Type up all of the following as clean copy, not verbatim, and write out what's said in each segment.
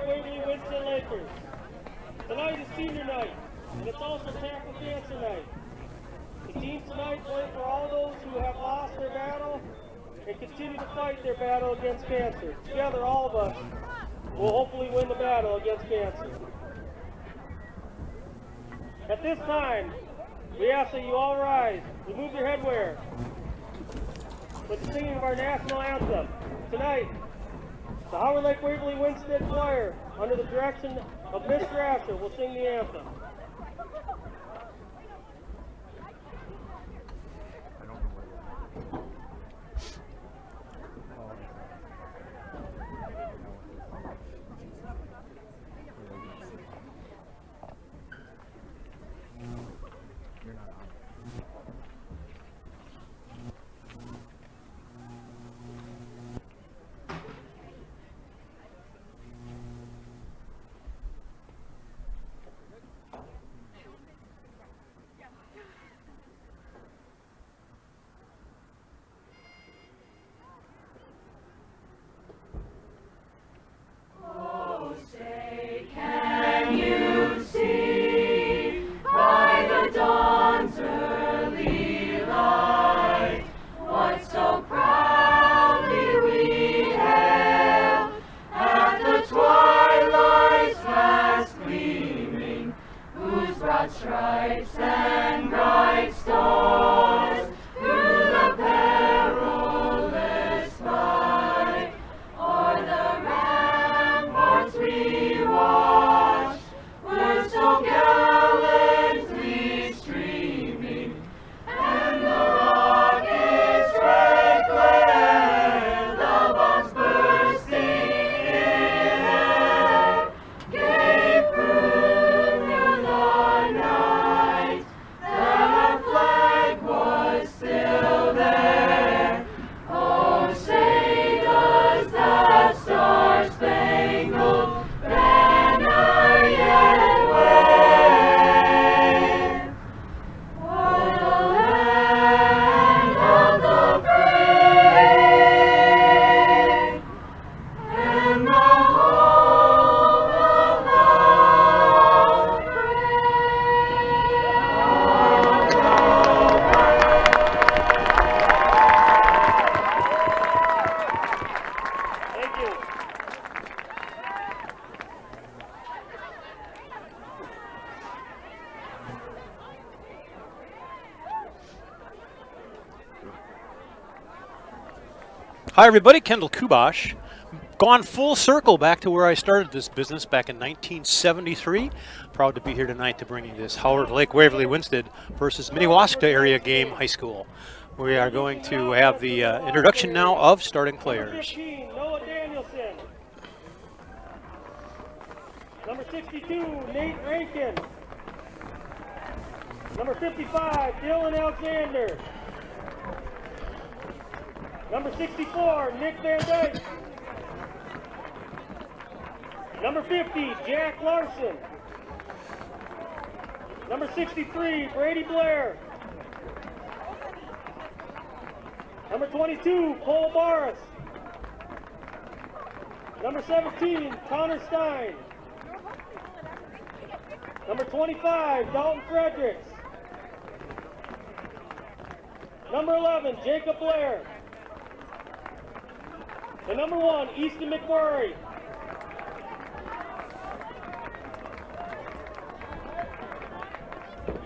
Lake Winston Lakers. Tonight is senior night, and it's also tackle cancer night. The teams tonight play for all those who have lost their battle and continue to fight their battle against cancer. Together, all of us will hopefully win the battle against cancer. At this time, we ask that you all rise, remove your headwear, with the singing of our national anthem. Tonight, the Howard Lake Waverly Winstead Choir, under the direction of Miss Thrasher, will sing the anthem. Stripes and bright stars through the perilous fight, o'er the ramparts we watched, were so gallantly streaming, and the rockets' red glare, the bombs bursting in air, gave proof through the night that our flag was still there. Oh, say does that star-spangled banner yet wave o'er the land of the brave and the home of the Thank you. Hi everybody, Kendall Kubosh. Gone full circle back to where I started this business back in 1973. Proud to be here tonight to bring you this Howard Lake Waverly Winstead versus Minnewaska area game, high school. We are going to have the introduction now of starting Number players. 15, Noah Danielson. Number 62, Nate Rankin. Number 55, Dylan Alexander. Number 64, Nick Van Dyke. Number 50, Jack Larson. Number 63, Brady Blair. Number 22, Cole Barris. Number 17, Connor Stein. Number 25, Dalton Fredericks. Number 11, Jacob Blair. And number 1, Easton McMurray.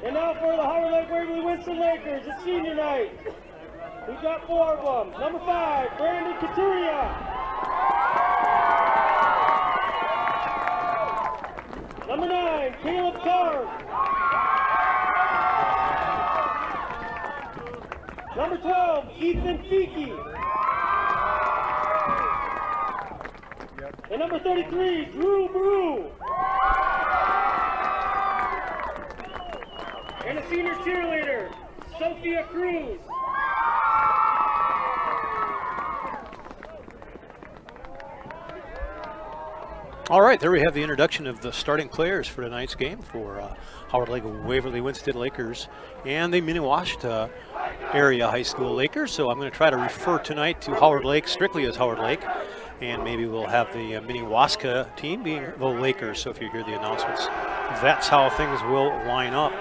And now for the Howard Lake Waverly Winston Lakers, it's senior night. We've got 4 of them. Number 5, Brandon Couturier. Number 9, Caleb Carr. Number 12, Ethan Feeke. And number 33, Drew Brew. And a senior cheerleader, Sophia Cruz. All right, there we have the introduction of the starting players for tonight's game for Howard Lake Waverly Winstead Lakers and the Minnewaska area high school Lakers. So I'm going to try to refer tonight to Howard Lake strictly as Howard Lake. And maybe we'll have the Minnewaska team being the Lakers. So if you hear the announcements, that's how things will line up.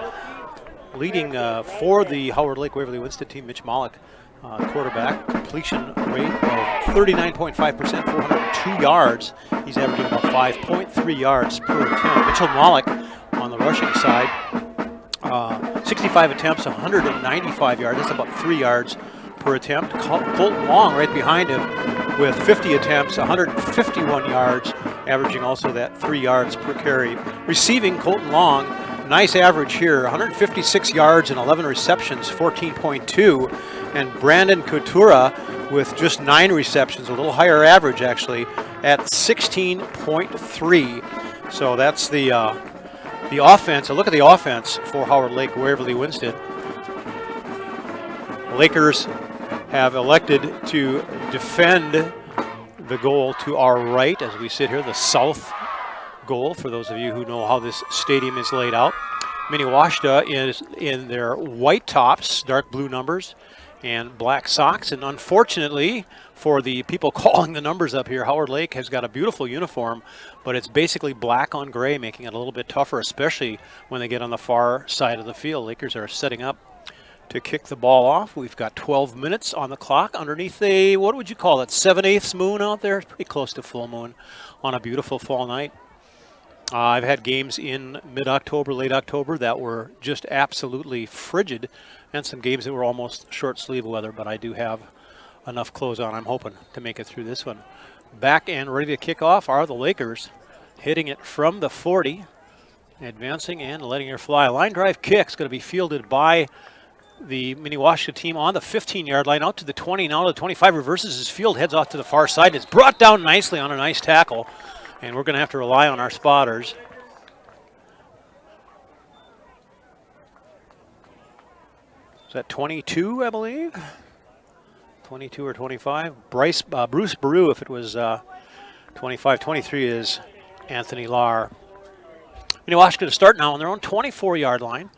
Leading for the Howard Lake Waverly Winston team, Mitch Mollick, quarterback, completion rate of 39.5%, 402 yards. He's averaging about 5.3 yards per attempt. Mitchell Mollick on the rushing side, 65 attempts, 195 yards. That's about 3 yards per attempt. Colton Long right behind him with 50 attempts, 151 yards, averaging also that 3 yards per carry. Receiving, Colton Long, nice average here, 156 yards and 11 receptions, 14.2. And Brandon Coutura with just 9 receptions, a little higher average actually, at 16.3. So that's the offense. A look at the offense for Howard Lake Waverly Winston. The Lakers have elected to defend the goal to our right as we sit here, the south goal, for those of you who know how this stadium is laid out. Minnewaska is in their white tops, dark blue numbers, and black socks. And unfortunately, for the people calling the numbers up here, Howard Lake has got a beautiful uniform, but it's basically black on gray, making it a little bit tougher, especially when they get on the far side of the field. Lakers are setting up to kick the ball off. We've got 12 minutes on the clock underneath a, what would you call it, 7/8 moon out there? It's pretty close to full moon on a beautiful fall night. I've had games in mid-October, late October that were just absolutely frigid, and some games that were almost short sleeve weather, but I do have enough clothes on. I'm hoping to make it through this one. Back and ready to kick off are the Lakers, hitting it from the 40, advancing and letting her fly. Line drive kick's going to be fielded by the Minnewaska team on the 15-yard line, out to the 20, now to the 25, reverses his field, heads off to the far side. It's brought down nicely on a nice tackle, and we're going to have to rely on our spotters. Is that 22, I believe? 22 or 25? Bruce Baru, if it was 25. 23 is Anthony Lahr. Minnewaska to start now on their own 24-yard line.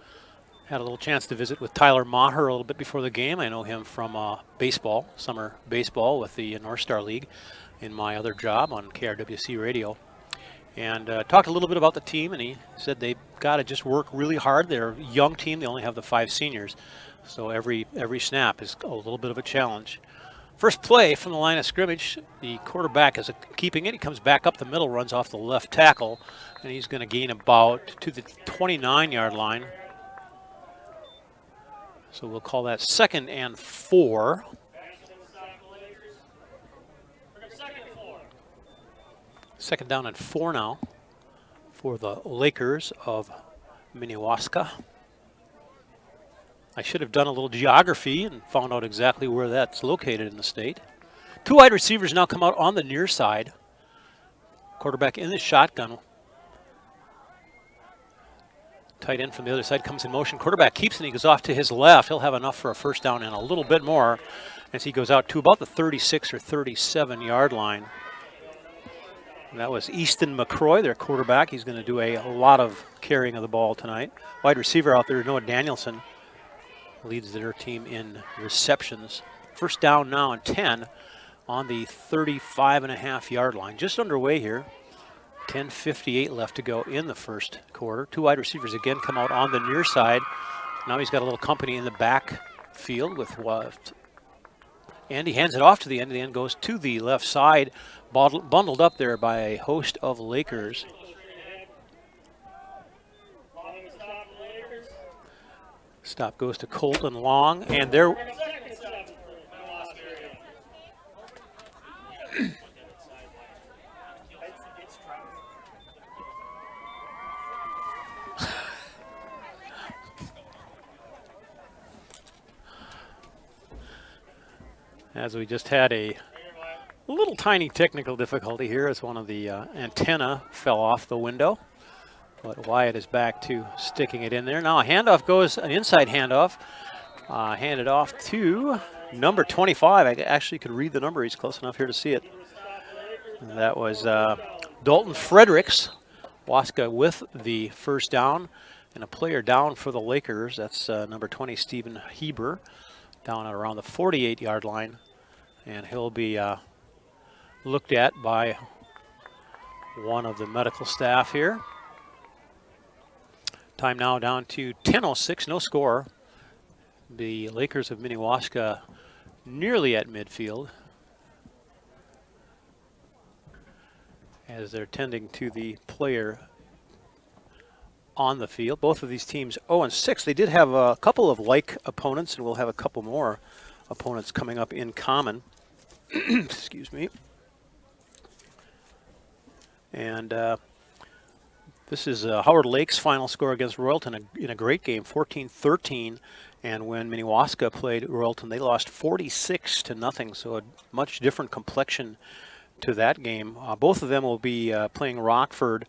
Had a little chance to visit with Tyler Maher a little bit before the game. I know him from baseball, summer baseball with the North Star League in my other job on KRWC radio. And talked a little bit about the team, and he said they've got to just work really hard. They're a young team. They only have the 5 seniors. So every snap is a little bit of a challenge. First play from the line of scrimmage, the quarterback is keeping it. He comes back up the middle, runs off the left tackle, and he's going to gain about to the 29-yard line. So we'll call that 2nd and 4. Second down and 4 now for the Lakers of Minnewaska. I should have done a little geography and found out exactly where that's located in the state. 2 wide receivers now come out on the near side. Quarterback in the shotgun. Tight end from the other side comes in motion. Quarterback keeps it and he goes off to his left. He'll have enough for a first down and a little bit more as he goes out to about the 36 or 37-yard line. And that was Easton McCroy, their quarterback. He's going to do a lot of carrying of the ball tonight. Wide receiver out there, Noah Danielson, leads their team in receptions. First down now and 10 on the 35.5-yard line. Just underway here. 10:58 left to go in the first quarter. 2 wide receivers again come out on the near side. Now he's got a little company in the back field with what? And he hands it off to the end. The end goes to the left side, bundled up there by a host of Lakers. Stop goes to Colton Long, and there. As we just had a little tiny technical difficulty here as one of the antenna fell off the window. But Wyatt is back to sticking it in there. Now a handoff goes, an inside handoff, handed off to number 25. I actually could read the number. He's close enough here to see it. And that was Dalton Fredericks. Waska with the first down. And a player down for the Lakers. That's number 20, Stephen Heber, down at around the 48-yard line. And he'll be looked at by one of the medical staff here. Time now down to 10:06, no score. The Lakers of Minnewaska nearly at midfield as they're tending to the player on the field. Both of these teams 0-6. They did have a couple of like opponents, and we'll have a couple more opponents coming up in common. Excuse me. And this is Howard Lake's final score against Royalton in a great game, 14-13. And when Minnewaska played Royalton, they lost 46-0. So a much different complexion to that game. Both of them will be playing Rockford.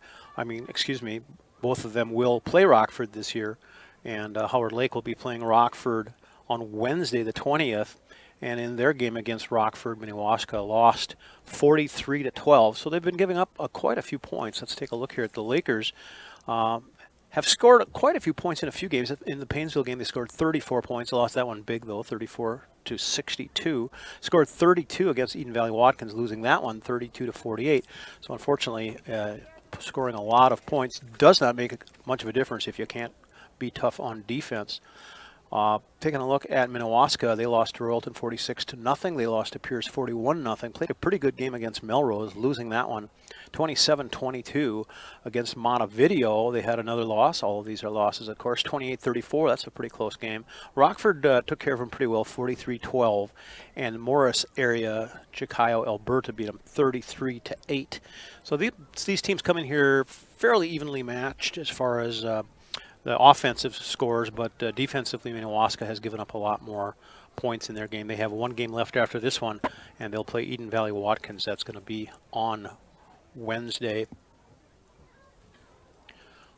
Both of them will play Rockford this year. And Howard Lake will be playing Rockford on Wednesday, the 20th. And in their game against Rockford, Minnewaska lost 43-12. So they've been giving up quite a few points. Let's take a look here at the Lakers. Have scored quite a few points in a few games. In the Painesville game, they scored 34 points. They lost that one big, though, 34-62. Scored 32 against Eden Valley Watkins, losing that one 32-48. So unfortunately, scoring a lot of points does not make much of a difference if you can't be tough on defense. Taking a look at Minnewaska, they lost to Royalton 46-0. They lost to Pierce 41-0. Played a pretty good game against Melrose, losing that one 27-22. Against Montevideo, they had another loss. All of these are losses, of course. 28-34. That's a pretty close game. Rockford took care of them pretty well, 43-12. And Morris area, Chicago, Alberta beat them 33-8. So these teams come in here fairly evenly matched as far as the offensive scores, but defensively, Minnewaska has given up a lot more points in their game. They have one game left after this one, and they'll play Eden Valley Watkins. That's going to be on Wednesday.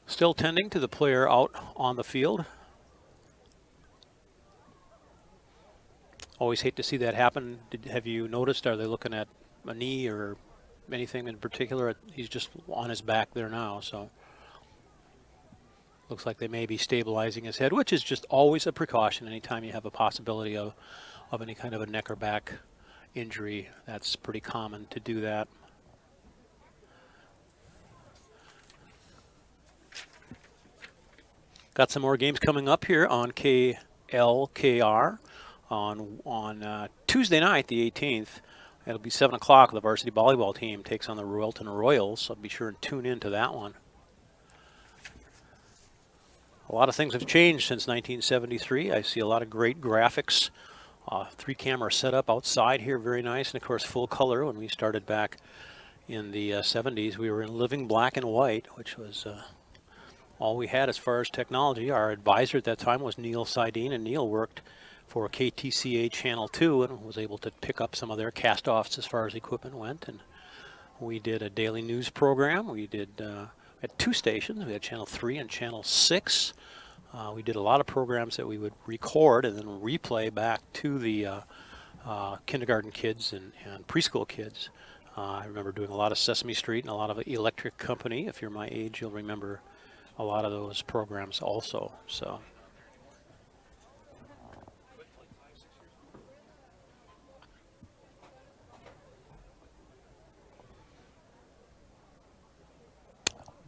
Still tending to the player out on the field. Always hate to see that happen. Have you noticed, are they looking at a knee or anything in particular? He's just on his back there now, so looks like they may be stabilizing his head, which is just always a precaution anytime you have a possibility of any kind of a neck or back injury. That's pretty common to do that. Got some more games coming up here on KLKR on Tuesday night, the 18th. It'll be 7 o'clock. The varsity volleyball team takes on the Royalton Royals, so be sure and tune in to that one. A lot of things have changed since 1973. I see a lot of great graphics. 3-camera setup outside here, very nice. And of course, full color. When we started back in the 70s, we were in living black and white, which was all we had as far as technology. Our advisor at that time was Neil Sidine, and Neil worked for KTCA Channel 2 and was able to pick up some of their cast-offs as far as equipment went. And we did a daily news program. We did at 2 stations. We had Channel 3 and Channel 6. We did a lot of programs that we would record and then replay back to the kindergarten kids and preschool kids. I remember doing a lot of Sesame Street and a lot of Electric Company. If you're my age, you'll remember a lot of those programs also. So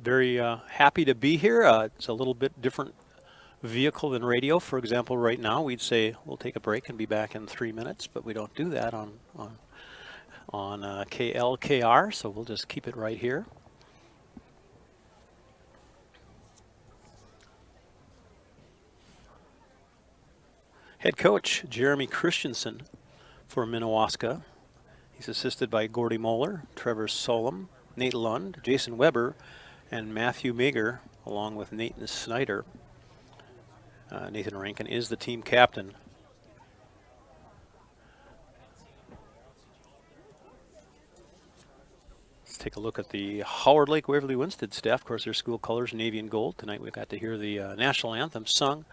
very happy to be here. It's a little bit different vehicle than radio. For example, right now we'd say we'll take a break and be back in 3 minutes, but we don't do that on KLKR, so we'll just keep it right here. Head coach Jeremy Christensen for Minnewaska. He's assisted by Gordy Moeller, Trevor Solom, Nate Lund, Jason Weber, and Matthew Mager, along with Nathan Snyder. Nathan Rankin is the team captain. Let's take a look at the Howard Lake Waverly Winsted staff. Of course, their school colors, navy and gold. Tonight we got to hear the national anthem sung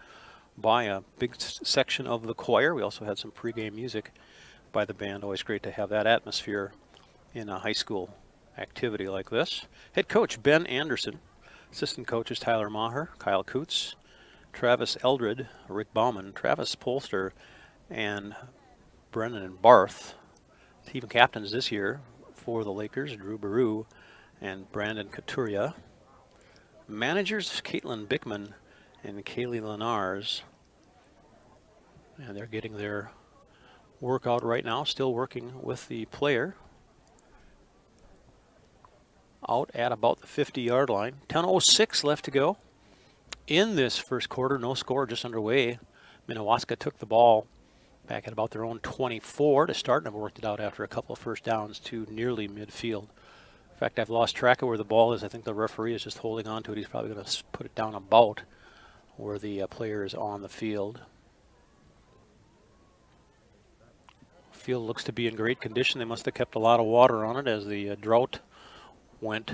by a big section of the choir. We also had some pregame music by the band. Always great to have that atmosphere in a high school activity like this. Head coach Ben Anderson. Assistant coaches Tyler Maher, Kyle Coots, Travis Eldred, Rick Bauman, Travis Polster, and Brennan Barth. Team captains this year for the Lakers, Drew Baru and Brandon Couturier. Managers, Caitlin Bickman and Kaylee Lenars. And they're getting their workout right now, still working with the player. Out at about the 50-yard line. 10:06 left to go in this first quarter. No score, just underway. Minnewaska took the ball back at about their own 24 to start, and have worked it out after a couple of first downs to nearly midfield. In fact, I've lost track of where the ball is. I think the referee is just holding on to it. He's probably going to put it down about where the player is on the field. Field looks to be in great condition. They must have kept a lot of water on it as the drought went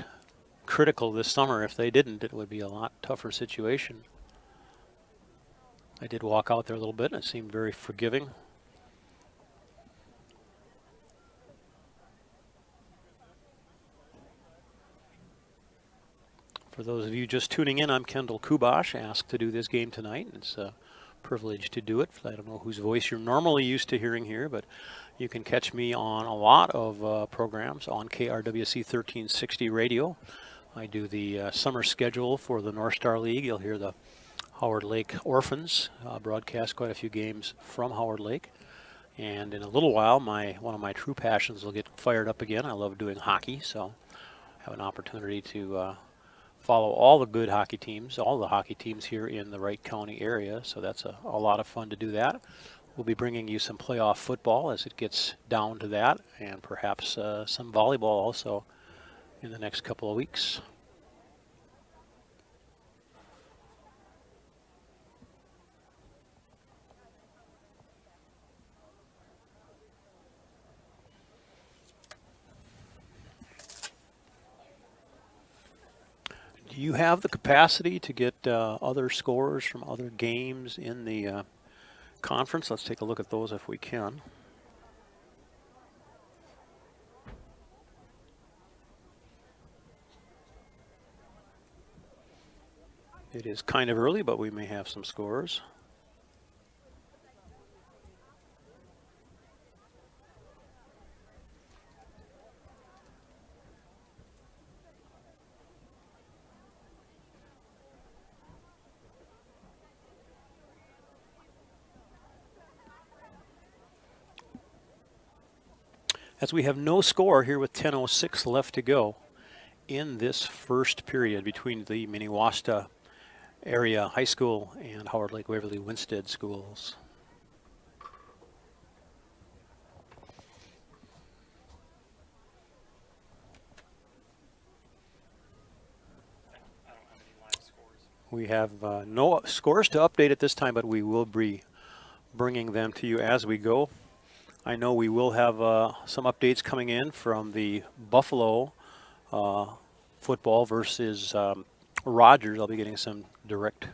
critical this summer. If they didn't, it would be a lot tougher situation. I did walk out there a little bit, and it seemed very forgiving. For those of you just tuning in, I'm Kendall Kubosh, asked to do this game tonight. It's a privilege to do it. I don't know whose voice you're normally used to hearing here, but you can catch me on a lot of programs on KRWC 1360 radio. I do the summer schedule for the North Star League. You'll hear the Howard Lake Orphans broadcast quite a few games from Howard Lake. And in a little while, one of my true passions will get fired up again. I love doing hockey, so I have an opportunity to follow all the good hockey teams, all the hockey teams here in the Wright County area. So that's a lot of fun to do that. We'll be bringing you some playoff football as it gets down to that, and perhaps some volleyball also in the next couple of weeks. Do you have the capacity to get other scores from other games in the conference? Let's take a look at those if we can. It is kind of early, but we may have some scores. As we have no score here with 10:06 left to go in this first period between the Minnewaska area high school and Howard Lake Waverly Winstead schools. We have no scores to update at this time, but we will be bringing them to you as we go. I know we will have some updates coming in from the Buffalo football versus Rogers. I'll be getting some direct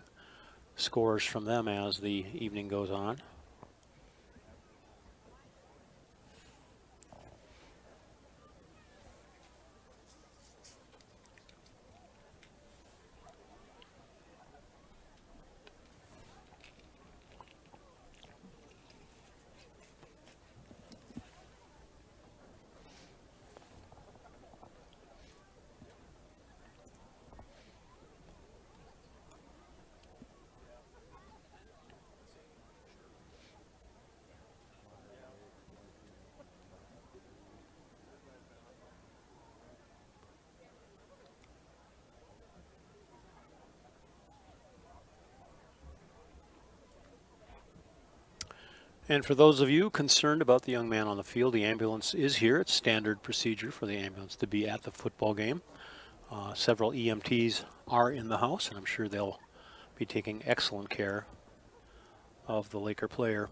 scores from them as the evening goes on. And for those of you concerned about the young man on the field, the ambulance is here. It's standard procedure for the ambulance to be at the football game. Several EMTs are in the house, and I'm sure they'll be taking excellent care of the Laker player.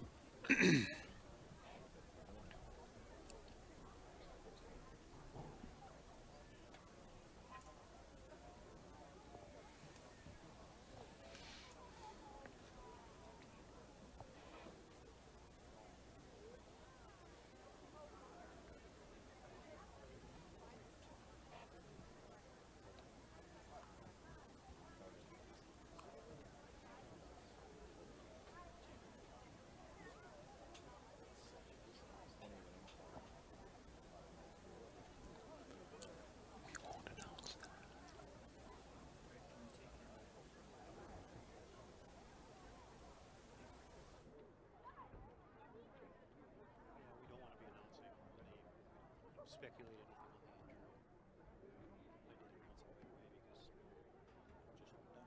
speculate anything on the injury. I did it once away because it just went down.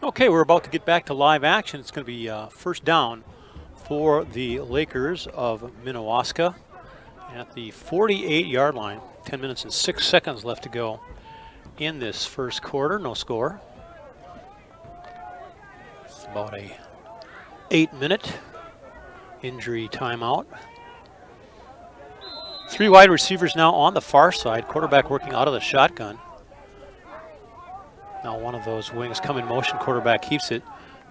Okay, we're about to get back to live action. It's going to be first down for the Lakers of Minnewaska at the 48-yard line. 10 minutes and 6 seconds left to go in this first quarter. No score. It's about a 8-minute injury timeout. Three wide receivers now on the far side. Quarterback working out of the shotgun. Now one of those wings come in motion. Quarterback keeps it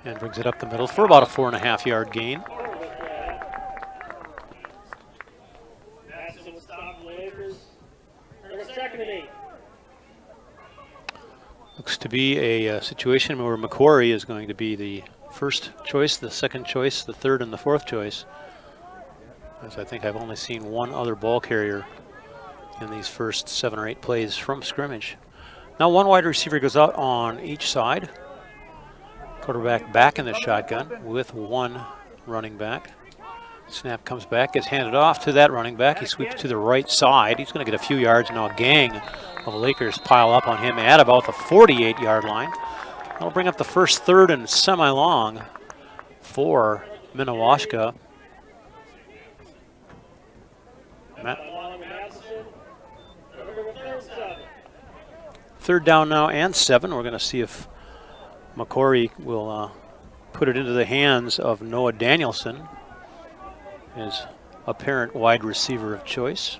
and brings it up the middle for about a 4.5-yard gain. Looks to be a situation where McQuarrie is going to be the first choice, the second choice, the third, and the fourth choice. As I think I've only seen one other ball carrier in these first 7 or 8 plays from scrimmage. Now one wide receiver goes out on each side. Quarterback back in the shotgun with one running back. Snap comes back, gets handed off to that running back. He sweeps to the right side. He's going to get a few yards. Now a gang of Lakers pile up on him at about the 48-yard line. That'll bring up the first third and semi-long for Minnewaska. Third down now and 7. We're going to see if McQuarrie will put it into the hands of Noah Danielson, his apparent wide receiver of choice.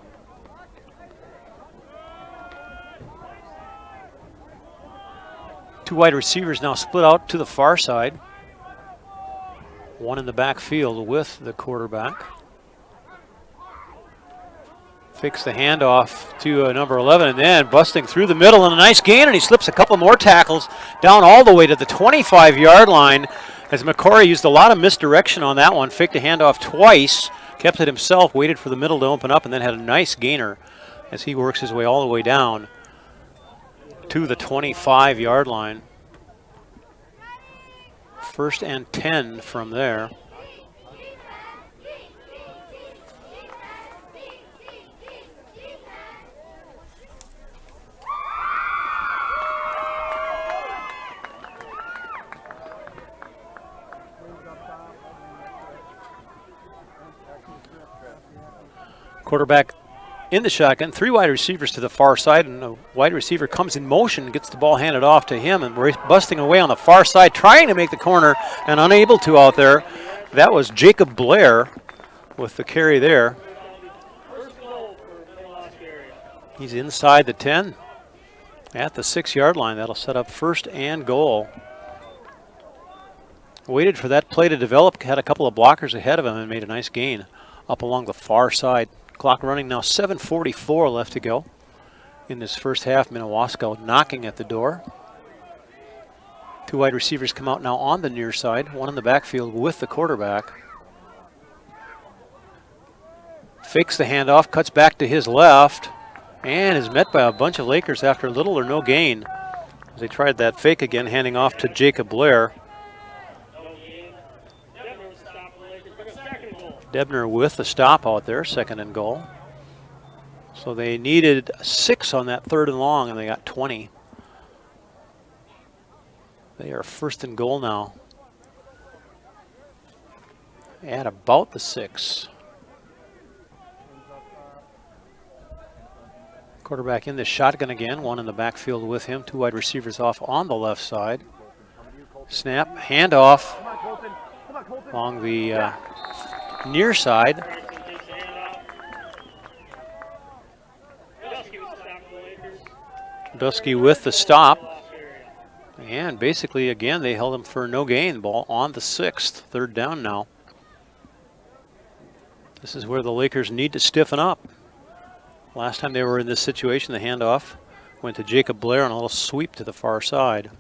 Two wide receivers now split out to the far side. One in the backfield with the quarterback. Fakes the handoff to number 11 and then busting through the middle and a nice gain, and he slips a couple more tackles down all the way to the 25-yard line as McQuarrie used a lot of misdirection on that one. Faked a handoff twice, kept it himself, waited for the middle to open up, and then had a nice gainer as he works his way all the way down to the 25-yard line. First and 10 from there. Quarterback in the shotgun, 3 wide receivers to the far side, and a wide receiver comes in motion, gets the ball handed off to him, and we're busting away on the far side, trying to make the corner and unable to out there. That was Jacob Blair with the carry there. He's inside the 10 at the 6-yard line. That'll set up 1st and goal. Waited for that play to develop, had a couple of blockers ahead of him and made a nice gain up along the far side. Clock running now, 7:44 left to go in this first half. Minnewaska knocking at the door. 2 wide receivers come out now on the near side, one in the backfield with the quarterback. Fakes the handoff, cuts back to his left, and is met by a bunch of Lakers after little or no gain. As they tried that fake again, handing off to Jacob Blair. Debner with the stop out there, 2nd and goal. So they needed 6 on that 3rd and long, and they got 20. They are 1st and goal now at about the 6. Quarterback in the shotgun again, one in the backfield with him, 2 wide receivers off on the left side. Snap, handoff along the near side. Dusky with the stop. And basically, again, they held him for no gain. Ball on the 6th, 3rd down now. This is where the Lakers need to stiffen up. Last time they were in this situation, the handoff went to Jacob Blair on a little sweep to the far side.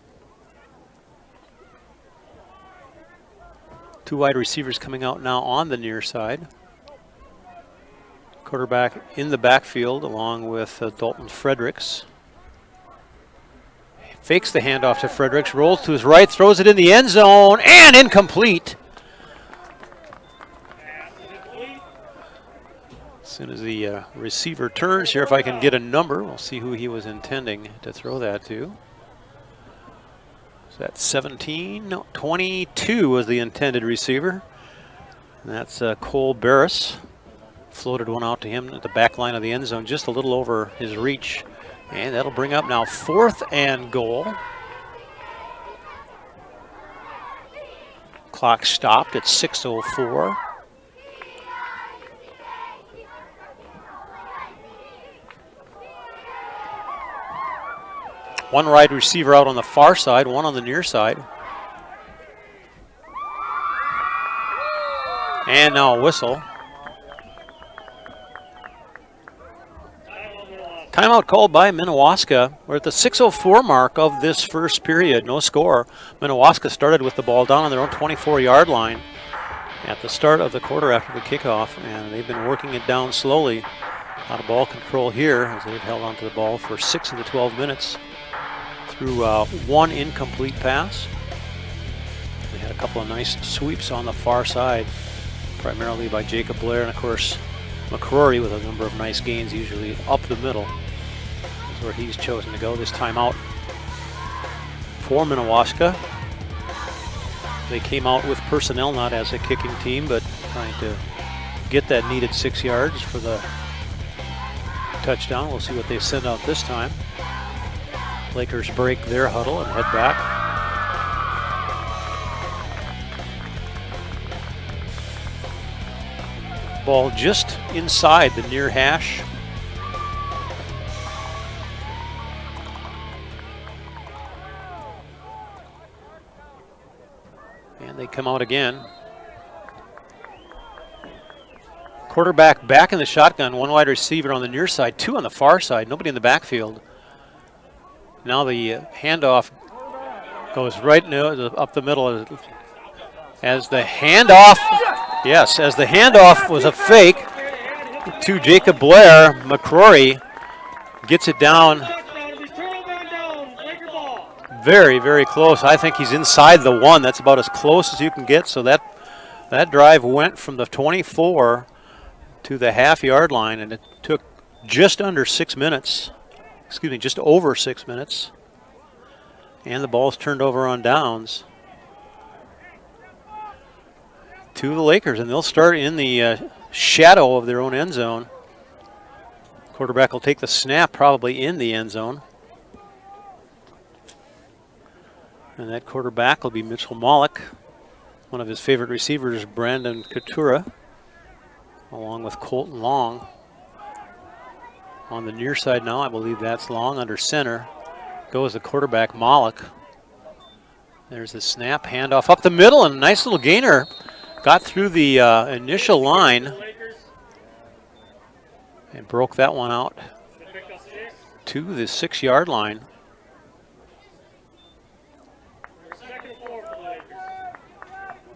2 wide receivers coming out now on the near side. Quarterback in the backfield along with Dalton Fredericks. Fakes the handoff to Fredericks, rolls to his right, throws it in the end zone, and incomplete. As soon as the receiver turns here, if I can get a number, we'll see who he was intending to throw that to. So that's 17, no, 22 was the intended receiver. And that's Cole Barris. Floated one out to him at the back line of the end zone, just a little over his reach. And that'll bring up now 4th and goal. Clock stopped at 6:04. One wide receiver out on the far side, one on the near side. And now a whistle. Timeout called by Minnewaska. We're at the 6:04 mark of this first period. No score. Minnewaska started with the ball down on their own 24-yard line at the start of the quarter after the kickoff, and they've been working it down slowly. Out of ball control here as they've held onto the ball for 6 of the 12 minutes through 1 incomplete pass. They had a couple of nice sweeps on the far side, primarily by Jacob Blair, and of course McCrory with a number of nice gains, usually up the middle. Is where he's chosen to go. This time out for Minnewaska. They came out with personnel, not as a kicking team, but trying to get that needed 6 yards for the touchdown. We'll see what they send out this time. Lakers break their huddle and head back. Ball just inside the near hash. And they come out again. Quarterback back in the shotgun, 1 wide receiver on the near side, 2 on the far side, nobody in the backfield. Now the handoff goes right up the middle as the handoff, yes, as the handoff was a fake to Jacob Blair. McCrory gets it down very, very close. I think he's inside the 1. That's about as close as you can get. So that drive went from the 24 to the half-yard line, and it took just under 6 minutes. Excuse me, just over 6 minutes. And the ball's turned over on downs to the Lakers, and they'll start in the shadow of their own end zone. Quarterback will take the snap, probably in the end zone. And that quarterback will be Mitchell Malik. One of his favorite receivers, Brandon Coutura, along with Colton Long. On the near side now, I believe that's Long under center. Goes the quarterback, Malik. There's the snap, handoff up the middle, and a nice little gainer. Got through the initial line and broke that one out to the 6-yard line.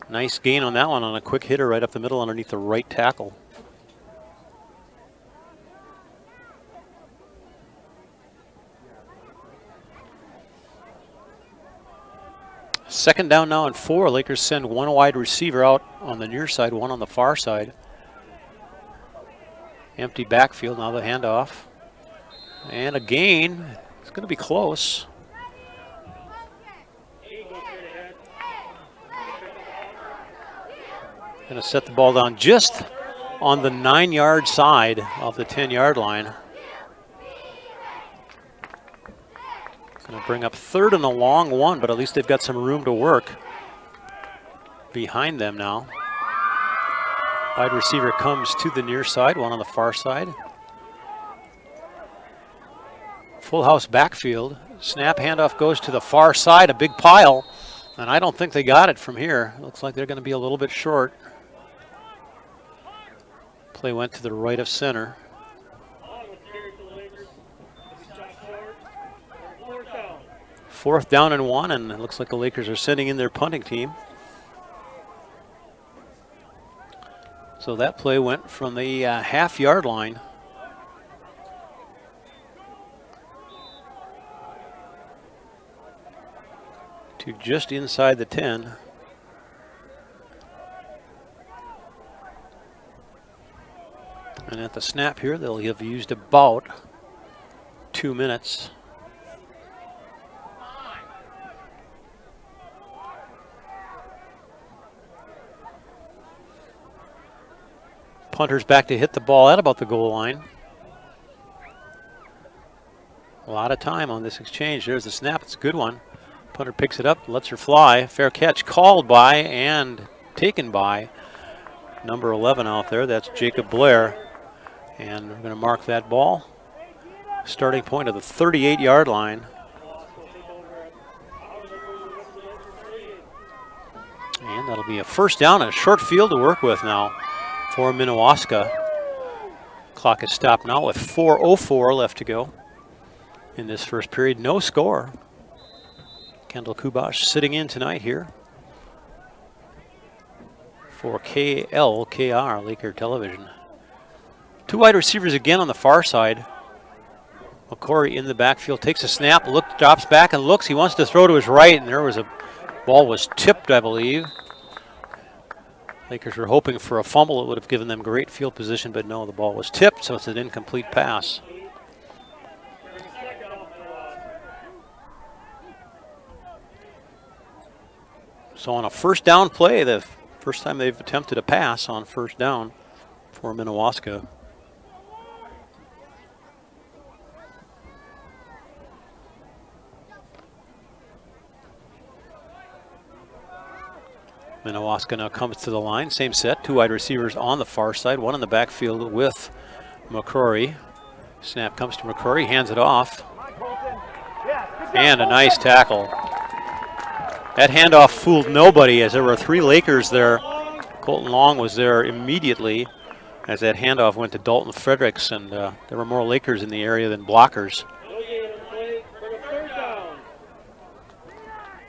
Nice gain on that one on a quick hitter right up the middle underneath the right tackle. Second down now and 4. Lakers send one wide receiver out on the near side, one on the far side. Empty backfield, now the handoff. And a gain. It's going to be close. Going to set the ball down just on the 9-yard side of the 10-yard line. Going to bring up third and a long one, but at least they've got some room to work behind them now. Wide receiver comes to the near side, one on the far side. Full house backfield. Snap handoff goes to the far side, a big pile. And I don't think they got it from here. Looks like they're going to be a little bit short. Play went to the right of center. Fourth down and 1, and it looks like the Lakers are sending in their punting team. So that play went from the half-yard line to just inside the 10. And at the snap here, they'll have used about 2 minutes. Punter's back to hit the ball at about the goal line. A lot of time on this exchange. There's the snap. It's a good one. Punter picks it up, lets her fly. Fair catch called by and taken by number 11 out there. That's Jacob Blair. And we're going to mark that ball. Starting point of the 38-yard line. And that'll be a first down and a short field to work with now for Minnewaska. Clock is stopped now with 4:04 left to go in this first period. No score. Kendall Kubash sitting in tonight here for KLKR, Laker Television. Two wide receivers again on the far side. McCory in the backfield, takes a snap, drops back and looks. He wants to throw to his right, and there was a ball was tipped, I believe. Lakers were hoping for a fumble. It would have given them great field position, but no, the ball was tipped, so it's an incomplete pass. So on a first down play, the first time they've attempted a pass on first down for Minnewaska. Minnewaska now comes to the line, same set, two wide receivers on the far side, one in the backfield with McCrory. Snap comes to McCrory, hands it off, and a nice tackle. That handoff fooled nobody as there were three Lakers there. Colton Long was there immediately as that handoff went to Dalton Fredericks, and there were more Lakers in the area than blockers.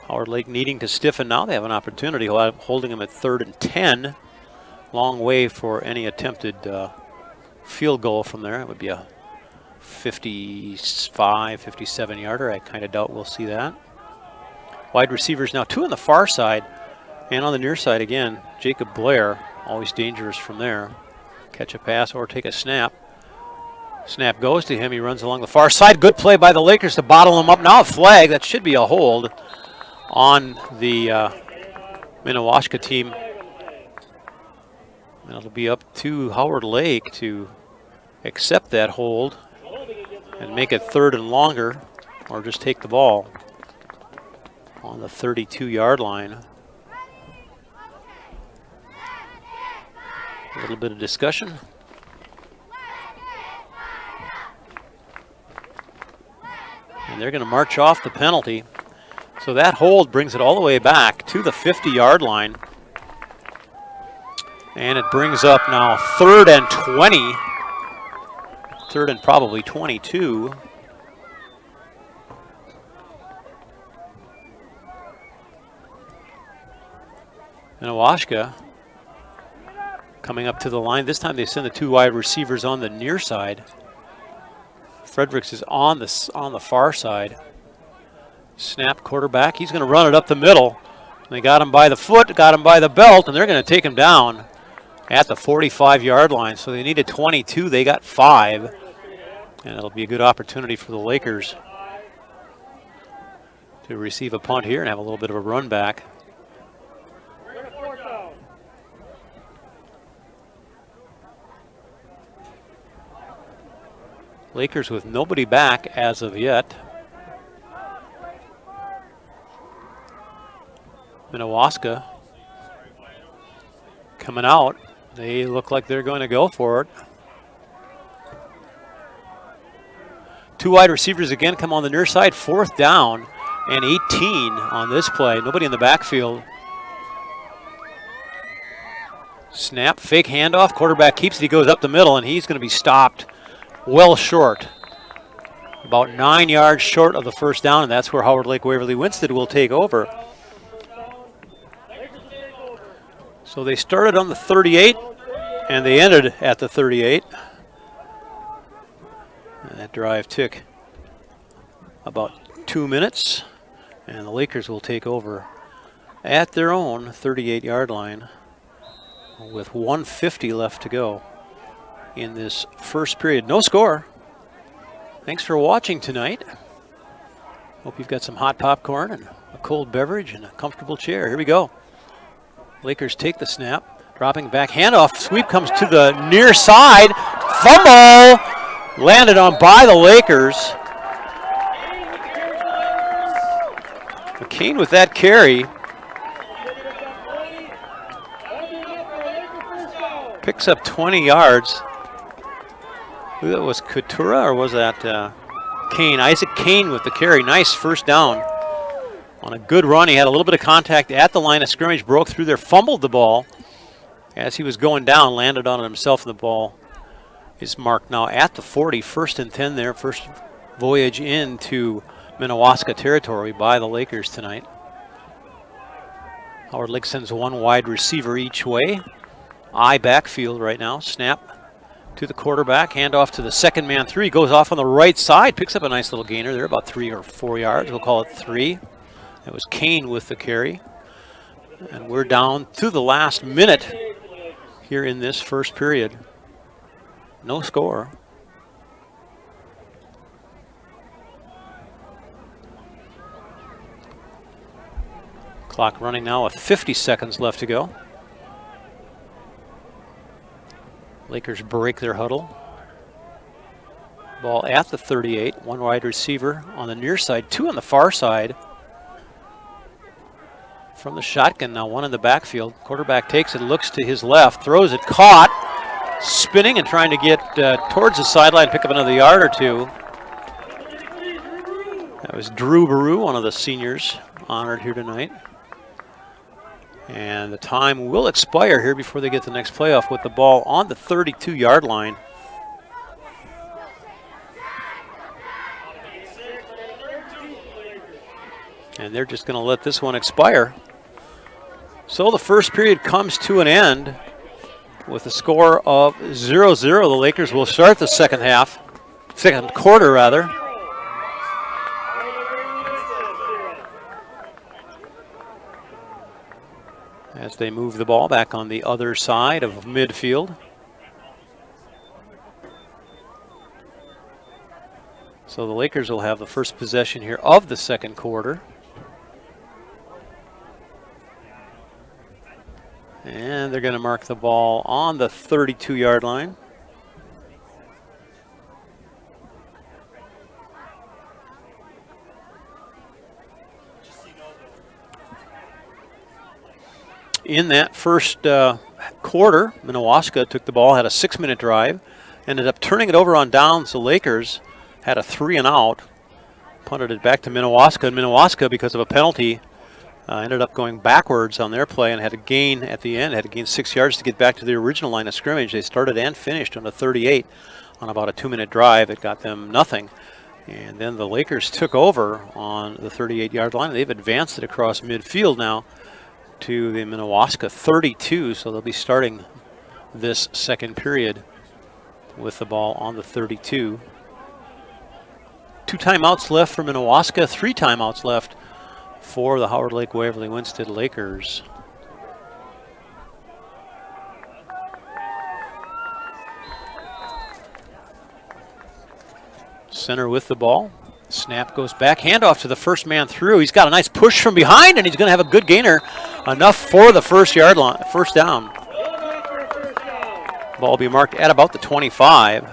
Howard Lake needing to stiffen now. They have an opportunity, holding them at 3rd and 10. Long way for any attempted field goal from there. It would be a 55, 57-yarder. I kind of doubt we'll see that. Wide receivers now, two on the far side, and on the near side again, Jacob Blair, always dangerous from there. Catch a pass or take a snap. Snap goes to him. He runs along the far side. Good play by the Lakers to bottle him up. Now a flag. That should be a hold on the Minnewaska team. And it'll be up to Howard Lake to accept that hold and make it 3rd and longer, or just take the ball on the 32-yard line. A little bit of discussion. And they're going to march off the penalty. So that hold brings it all the way back to the 50-yard line. And it brings up now 3rd and 20. 3rd and probably 22. Minnewaska coming up to the line. This time they send the 2 wide receivers on the near side. Fredericks is on the far side. Snap, quarterback. He's going to run it up the middle. They got him by the foot, got him by the belt, and they're going to take him down at the 45-yard line. So they needed 22. They got 5. And it'll be a good opportunity for the Lakers to receive a punt here and have a little bit of a run back. Lakers with nobody back as of yet. Minnewaska coming out. They look like they're going to go for it. 2 wide receivers again come on the near side. 4th down and 18 on this play. Nobody in the backfield. Snap, fake handoff. Quarterback keeps it. He goes up the middle, and he's going to be stopped well short. About 9 yards short of the 1st down, and that's where Howard Lake Waverly Winston will take over. So they started on the 38, and they ended at the 38. And that drive took about 2 minutes, and the Lakers will take over at their own 38-yard line with 1:50 left to go in this first period. No score. Thanks for watching tonight. Hope you've got some hot popcorn and a cold beverage and a comfortable chair. Here we go. Lakers take the snap, dropping back, handoff, sweep comes to the near side, fumble, landed on by the Lakers. McCain with that carry. Picks up 20 yards. That was Coutura, or was that Kane? Isaac Kane with the carry. Nice 1st down on a good run. He had a little bit of contact at the line of scrimmage, broke through there, fumbled the ball as he was going down, landed on it himself, and the ball is marked now at the 40. 1st and 10 there. First voyage into Minnewaska territory by the Lakers tonight. Howard Lake sends 1 wide receiver each way. I backfield right now. Snap to the quarterback, handoff to the 2nd man through. He goes off on the right side, picks up a nice little gainer there, about 3 or 4 yards. We'll call it 3. That was Kane with the carry. And we're down to the last minute here in this first period. No score. Clock running now with 50 seconds left to go. Lakers break their huddle. Ball at the 38. 1 wide receiver on the near side, 2 on the far side. From the shotgun now, 1 in the backfield. Quarterback takes it, looks to his left, throws it, caught, spinning and trying to get towards the sideline, pick up another yard or 2. That was Drew Baru, one of the seniors honored here tonight. And the time will expire here before they get the next playoff with the ball on the 32-yard line. And they're just going to let this one expire. So the first period comes to an end with a score of 0-0. The Lakers will start the second quarter rather. As they move the ball back on the other side of midfield. So the Lakers will have the first possession here of the second quarter. And they're going to mark the ball on the 32-yard line. In that first quarter, Minnewaska took the ball, had a 6-minute drive, ended up turning it over on downs. The Lakers had a 3-and-out, punted it back to Minnewaska, and Minnewaska, because of a penalty, ended up going backwards on their play and had a gain at the end, had to gain 6 yards to get back to the original line of scrimmage. They started and finished on a 38 on about a 2-minute drive. It got them nothing. And then the Lakers took over on the 38-yard line. They've advanced it across midfield now to the Minnewaska 32, so they'll be starting this second period with the ball on the 32. 2 timeouts left for Minnewaska, 3 timeouts left for the Howard Lake Waverly Winsted Lakers. Center with the ball. Snap goes back. Handoff to the first man through. He's got a nice push from behind, and he's going to have a good gainer. Enough for the first down. Ball will be marked at about the 25.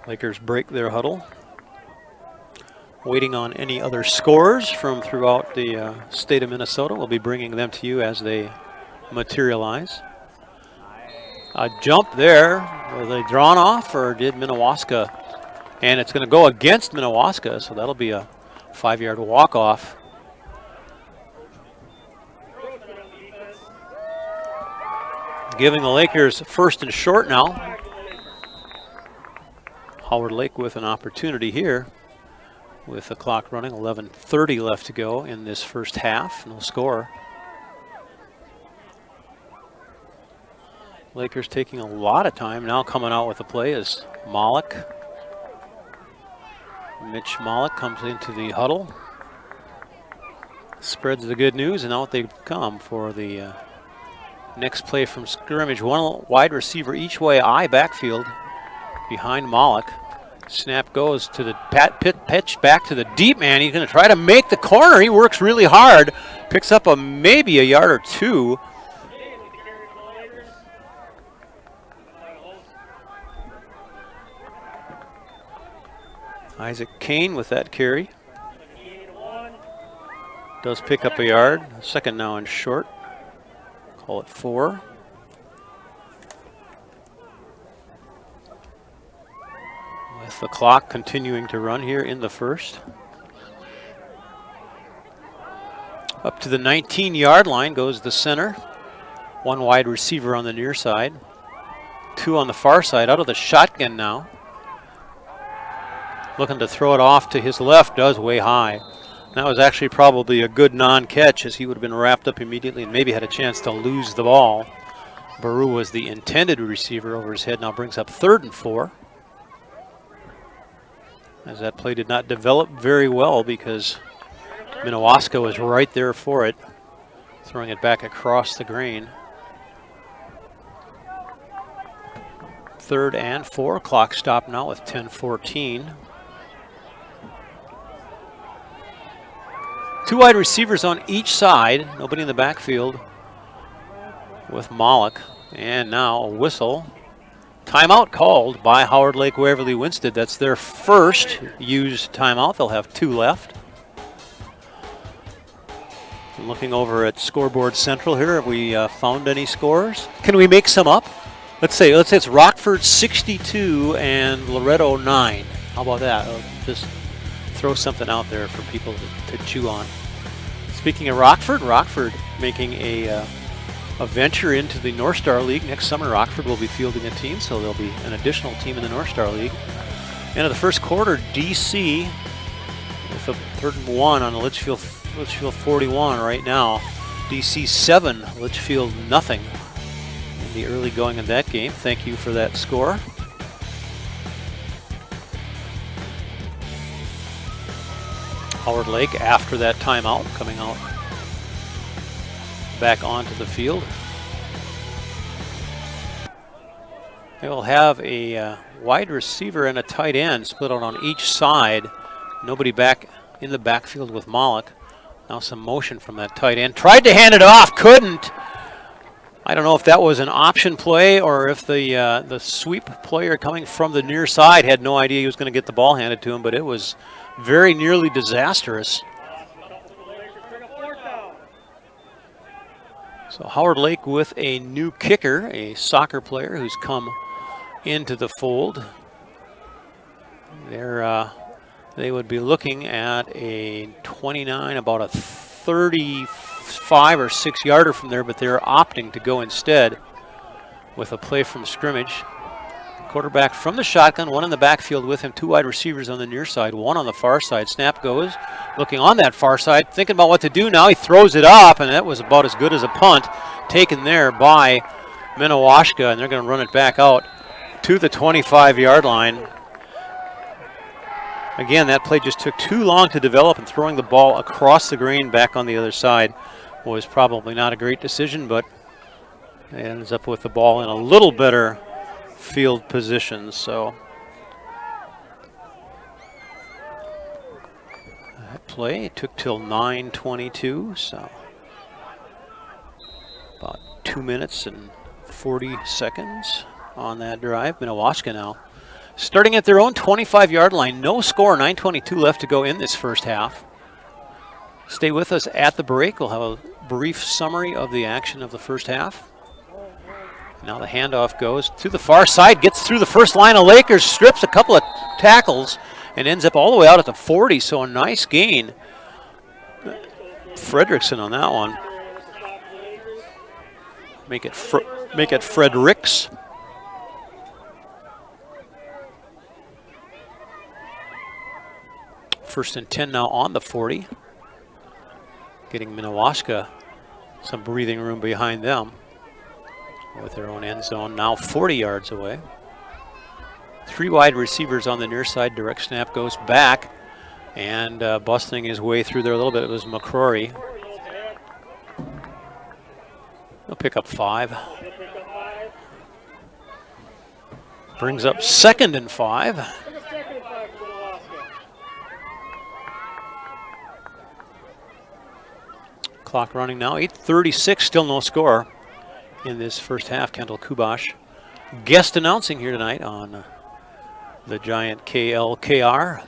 Lakers break their huddle, waiting on any other scores from throughout the state of Minnesota. We'll be bringing them to you as they materialize. A jump there. Were they drawn off, or did Minnewaska? And it's going to go against Minnewaska, so that'll be a 5-yard walk-off. Giving the Lakers first and short now. Howard Lake with an opportunity here with the clock running, 11:30 left to go in this first half. No score. Lakers taking a lot of time. Now coming out with the play is Malik. Mitch Malik comes into the huddle. Spreads the good news, and out they come for the next play from scrimmage. One wide receiver each way, I backfield behind Malik. Snap goes to the pitch back to the deep man. He's going to try to make the corner. He works really hard. Picks up maybe a yard or 2. Isaac Kane with that carry. Does pick up a yard. Second now and short. Call it 4. With the clock continuing to run here in the first. Up to the 19-yard line goes the center. 1 wide receiver on the near side. 2 on the far side. Out of the shotgun now. Looking to throw it off to his left, does way high. That was actually probably a good non-catch, as he would have been wrapped up immediately and maybe had a chance to lose the ball. Baru was the intended receiver over his head. Now brings up 3rd and 4. As that play did not develop very well because Minnewaska was right there for it, throwing it back across the grain. 3rd and 4. Clock stopped now with 10:14. 2 wide receivers on each side. Nobody in the backfield with Malik. And now a whistle. Timeout called by Howard Lake Waverly Winsted. That's their first used timeout. They'll have 2 left. I'm looking over at Scoreboard Central here. Have we found any scores? Can we make some up? Let's say it's Rockford 62 and Loretto 9. How about that? I'll just throw something out there for people to chew on. Speaking of Rockford making a venture into the North Star League. Next summer, Rockford will be fielding a team, so there'll be an additional team in the North Star League. End of the first quarter, DC with a 3rd and 1 on Litchfield 41 right now. DC 7, Litchfield nothing in the early going of that game. Thank you for that score. Howard Lake, after that timeout, coming out back onto the field. They will have a wide receiver and a tight end split out on each side. Nobody back in the backfield with Malik. Now some motion from that tight end. Tried to hand it off, couldn't. I don't know if that was an option play or if the sweep player coming from the near side had no idea he was going to get the ball handed to him, but it was very nearly disastrous. So Howard Lake with a new kicker, a soccer player who's come into the fold. They would be looking at a 29, about a 35 or 6 yarder from there, but they're opting to go instead with a play from scrimmage. Quarterback from the shotgun, one in the backfield with him, 2 wide receivers on the near side, 1 on the far side. Snap goes, looking on that far side, thinking about what to do now. He throws it up, and that was about as good as a punt taken there by Minnewaska, and they're going to run it back out to the 25-yard line. Again, that play just took too long to develop, and throwing the ball across the green back on the other side was probably not a great decision, but it ends up with the ball in a little better field position. So that play took till 9:22, so about 2 minutes and 40 seconds on that drive. Minnewaska now starting at their own 25-yard line. No score, 9:22 left to go in this first half. Stay with us at the break. We'll have a brief summary of the action of the first half. Now the handoff goes to the far side, gets through the first line of Lakers, strips a couple of tackles, and ends up all the way out at the 40, so a nice gain. Fredrickson on that one. Make it Fredericks. First and 10 now on the 40. Getting Minnewaska some breathing room behind them with their own end zone, now 40 yards away. 3 wide receivers on the near side. Direct snap goes back, and busting his way through there a little bit, it was McCrory. He'll pick up 5. Brings up 2nd and 5. Clock running now, 8:36, still no score in this first half. Kendall Kubash guest announcing here tonight on the giant KLKR.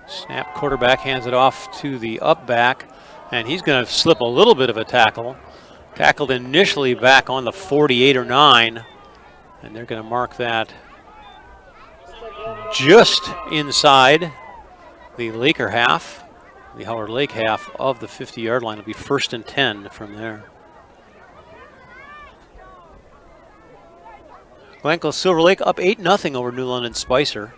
Snap, quarterback hands it off to the up back, and he's going to slip a little bit of a tackle. Tackled initially back on the 48 or 9, and they're going to mark that just inside the Laker half. The Howard Lake half of the 50-yard line. Will be 1st and 10 from there. Glencoe Silver Lake up 8-0 over New London Spicer.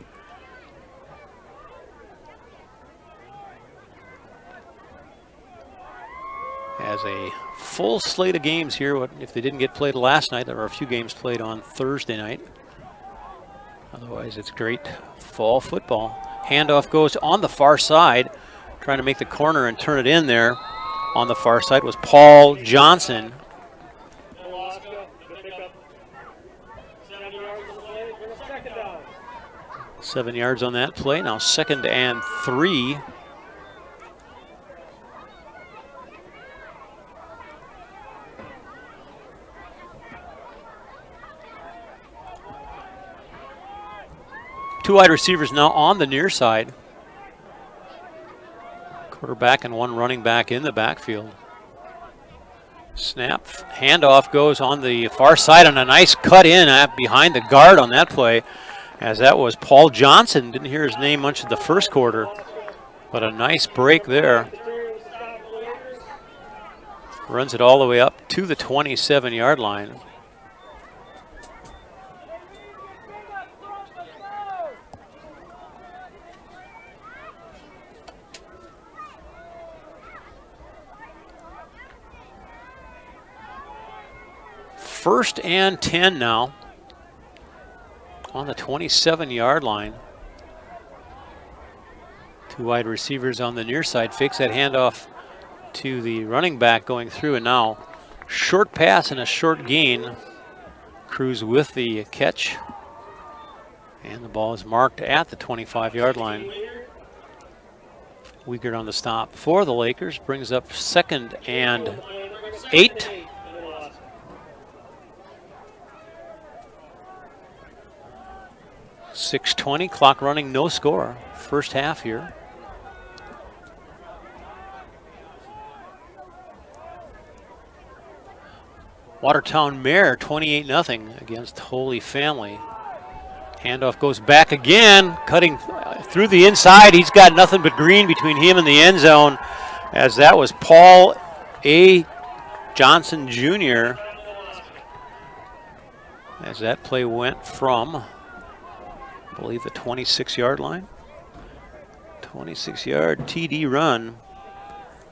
Has a full slate of games here. If they didn't get played last night, there are a few games played on Thursday night. Otherwise, it's great fall football. Handoff goes on the far side. Trying to make the corner and turn it in there on the far side was Paul Johnson. 7 yards on that play. Now 2nd and 3. Two wide receivers now on the near side. Quarterback and 1 running back in the backfield. Snap, handoff goes on the far side, and a nice cut in behind the guard on that play, as that was Paul Johnson. Didn't hear his name much in the first quarter, but a nice break there. Runs it all the way up to the 27-yard line. First and 10 now on the 27-yard line. 2 wide receivers on the near side. Fakes that handoff to the running back going through, and now short pass and a short gain. Cruz with the catch, and the ball is marked at the 25-yard line. Wiegert on the stop for the Lakers. Brings up 2nd and 8. to Minnewaska. .620, clock running, no score. First half here. Watertown Mare 28-0 against Holy Family. Handoff goes back again, cutting through the inside. He's got nothing but green between him and the end zone, as that was Paul A. Johnson Jr. As that play went from, I believe, the 26-yard line. 26-yard TD run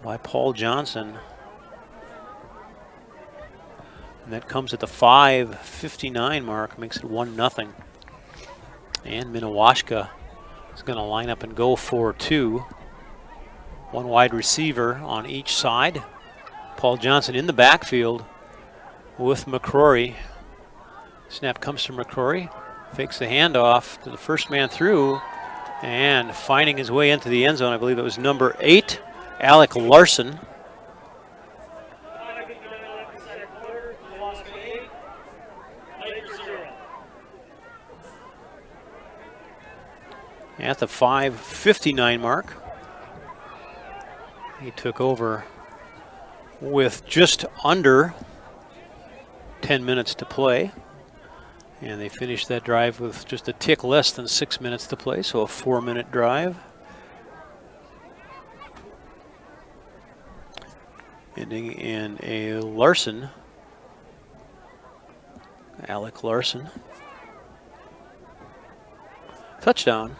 by Paul Johnson. And that comes at the 5:59 mark, makes it 1-0. And Minnewaska is going to line up and go for 2. One wide receiver on each side. Paul Johnson in the backfield with McCrory. Snap comes from McCrory, fakes the handoff to the first man through, and finding his way into the end zone, I believe it was number 8, Alec Larson. At the 5:59 mark, he took over with just under 10 minutes to play. And they finished that drive with just a tick less than 6 minutes to play, so a 4-minute drive. Ending in a Larson, Alec Larson, touchdown.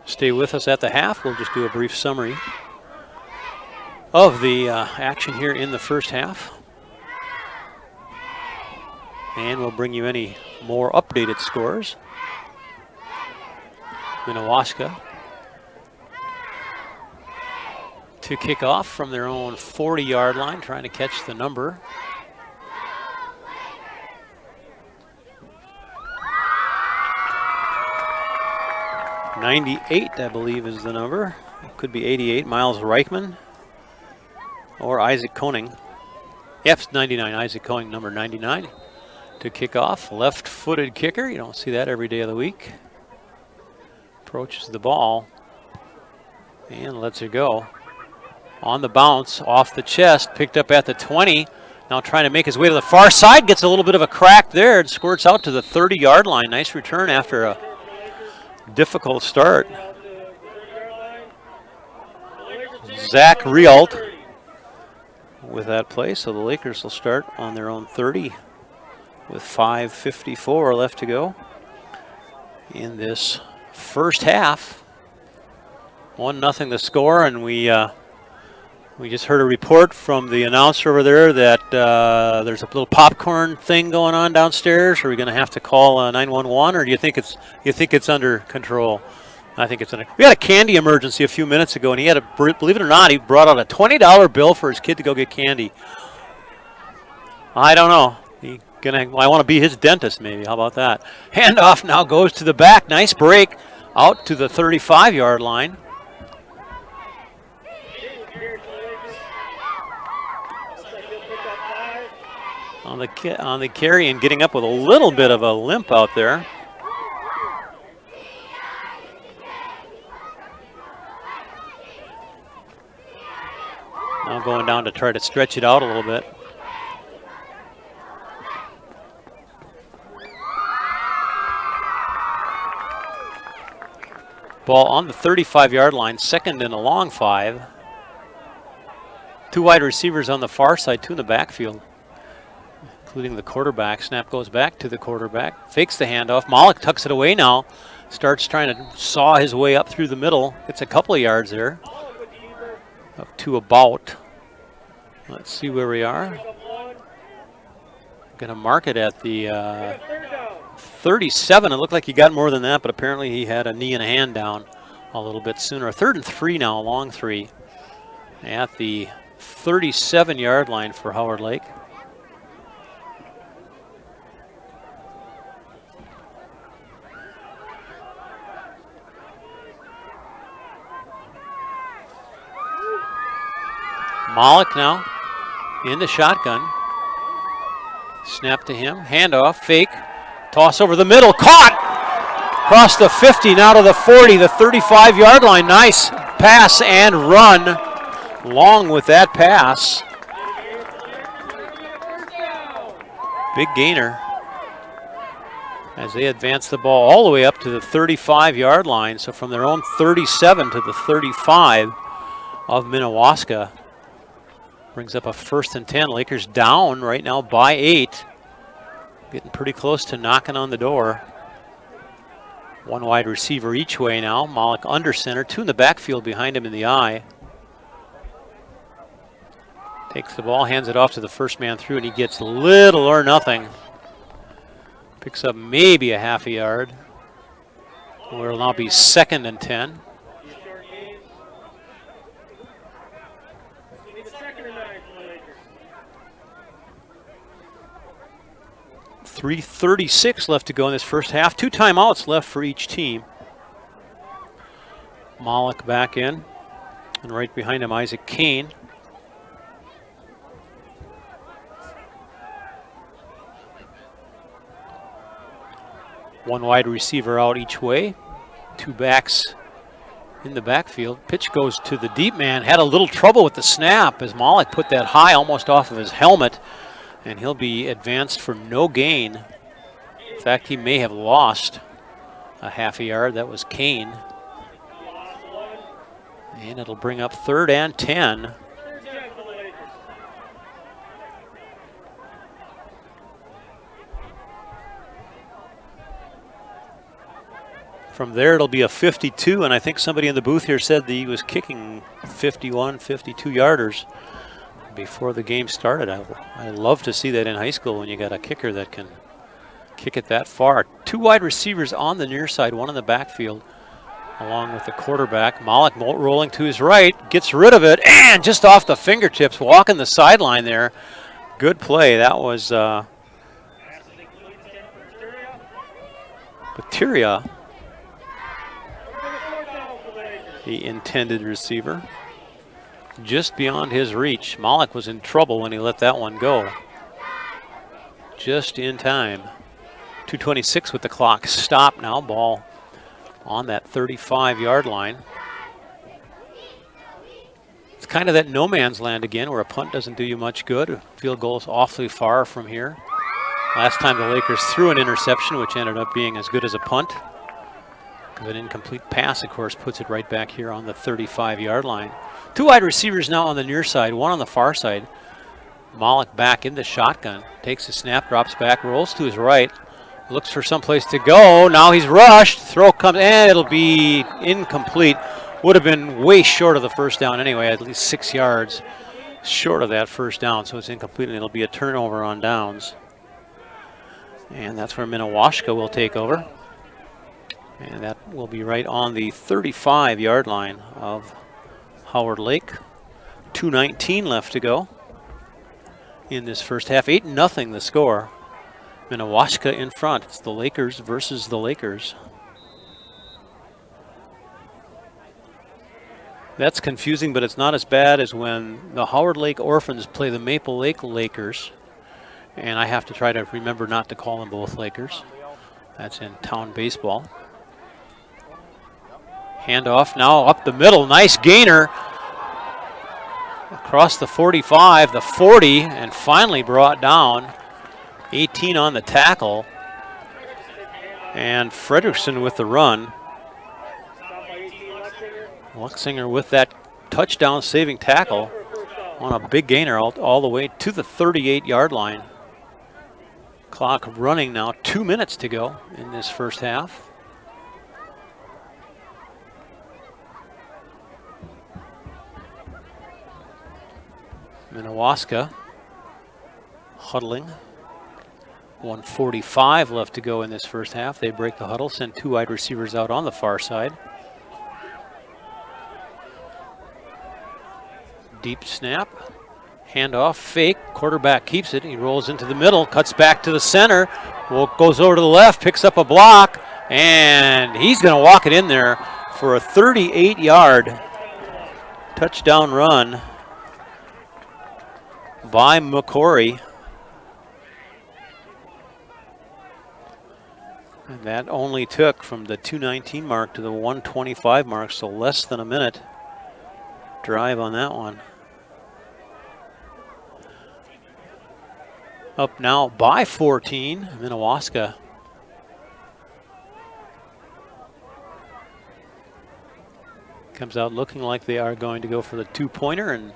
Stay with us at the half. We'll just do a brief summary of the action here in the first half. And we'll bring you any more updated scores. Minnewaska to kick off from their own 40-yard line, trying to catch the number. .98, I believe, is the number. It could be 88, Miles Reichman or Isaac Koenig. Yep, it's 99, Isaac Koenig, number 99, to kick off. Left-footed kicker, you don't see that every day of the week. Approaches the ball and lets it go. On the bounce, off the chest, picked up at the 20. Now trying to make his way to the far side, gets a little bit of a crack there and squirts out to the 30-yard line. Nice return after a difficult start. Zach Rialt with that play, so the Lakers will start on their own 30 with 5:54 left to go in this first half. 1-0 the score, and we just heard a report from the announcer over there that there's a little popcorn thing going on downstairs. Are we going to have to call 911, or do you think it's under control? I think it's under. We had a candy emergency a few minutes ago, and he had believe it or not, he brought out a $20 bill for his kid to go get candy. I don't know. I want to be his dentist, maybe. How about that? Handoff now goes to the back. Nice break out to the 35-yard line. On the carry and getting up with a little bit of a limp out there. Now going down to try to stretch it out a little bit. Ball on the 35-yard line, second and a long 5. 2 wide receivers on the far side, 2 in the backfield, including the quarterback. Snap goes back to the quarterback, fakes the handoff. Malik tucks it away now, starts trying to saw his way up through the middle. Gets a couple of yards there, up to about, let's see where we are. Going to mark it at the 37. It looked like he got more than that, but apparently he had a knee and a hand down a little bit sooner. 3rd and 3 now, long 3 at the 37-yard line for Howard Lake. Malik now in the shotgun. Snap to him, handoff, fake, toss over the middle, caught! Across the 50, now to the 40, the 35-yard line. Nice pass and run. Long with that pass. Big gainer as they advance the ball all the way up to the 35-yard line. So from their own 37 to the 35 of Minnewaska. Brings up a 1st and 10. Lakers down right now by 8. Getting pretty close to knocking on the door. One wide receiver each way now. Malik under center, 2 in the backfield behind him in the eye. Takes the ball, hands it off to the first man through, and he gets little or nothing. Picks up maybe a half a yard. It'll now be 2nd and 10. 3:36 left to go in this first half. 2 timeouts left for each team. Malik back in, and right behind him, Isaac Kane. One wide receiver out each way. 2 backs in the backfield. Pitch goes to the deep man. Had a little trouble with the snap as Malik put that high almost off of his helmet. And he'll be advanced for no gain. In fact, he may have lost a half a yard. That was Kane. And it'll bring up 3rd and 10. From there, it'll be a 52, and I think somebody in the booth here said that he was kicking 51, 52-yarders. Before the game started. I love to see that in high school when you got a kicker that can kick it that far. 2 wide receivers on the near side, 1 in the backfield, along with the quarterback. Malik rolling to his right, gets rid of it, and just off the fingertips, walking the sideline there. Good play. That was Bateria, the intended receiver. Just beyond his reach. Malik was in trouble when he let that one go. Just in time. 2:26 with the clock stopped now. Ball on that 35-yard line. It's kind of that no man's land again where a punt doesn't do you much good. A field goal is awfully far from here. Last time the Lakers threw an interception, which ended up being as good as a punt. An incomplete pass, of course, puts it right back here on the 35-yard line. 2 wide receivers now on the near side, 1 on the far side. Malik back in the shotgun, takes the snap, drops back, rolls to his right, looks for someplace to go. Now he's rushed, throw comes, and it'll be incomplete. Would have been way short of the first down anyway, at least 6 yards short of that first down, so it's incomplete, and it'll be a turnover on downs. And that's where Minnewaska will take over. And that will be right on the 35-yard line of Howard Lake. 2:19 left to go in this first half. 8-0 the score. Minnewaska in front. It's the Lakers versus the Lakers. That's confusing, but it's not as bad as when the Howard Lake Orphans play the Maple Lake Lakers. And I have to try to remember not to call them both Lakers. That's in town baseball. Handoff now up the middle. Nice gainer. Across the 45, the 40, and finally brought down. 18 on the tackle. And Fredrickson with the run. Luxinger with that touchdown saving tackle on a big gainer all the way to the 38-yard line. Clock running now, 2 minutes to go in this first half. Minnewaska huddling. 1:45 left to go in this first half. They break the huddle, send 2 wide receivers out on the far side. Deep snap, handoff, fake, quarterback keeps it, he rolls into the middle, cuts back to the center, goes over to the left, picks up a block, and he's going to walk it in there for a 38-yard touchdown run. by McCory. And that only took from the 2:19 mark to the 1:25 mark, so less than a minute drive on that one. Up now by 14, Minnewaska. Comes out looking like they are going to go for the two-pointer, and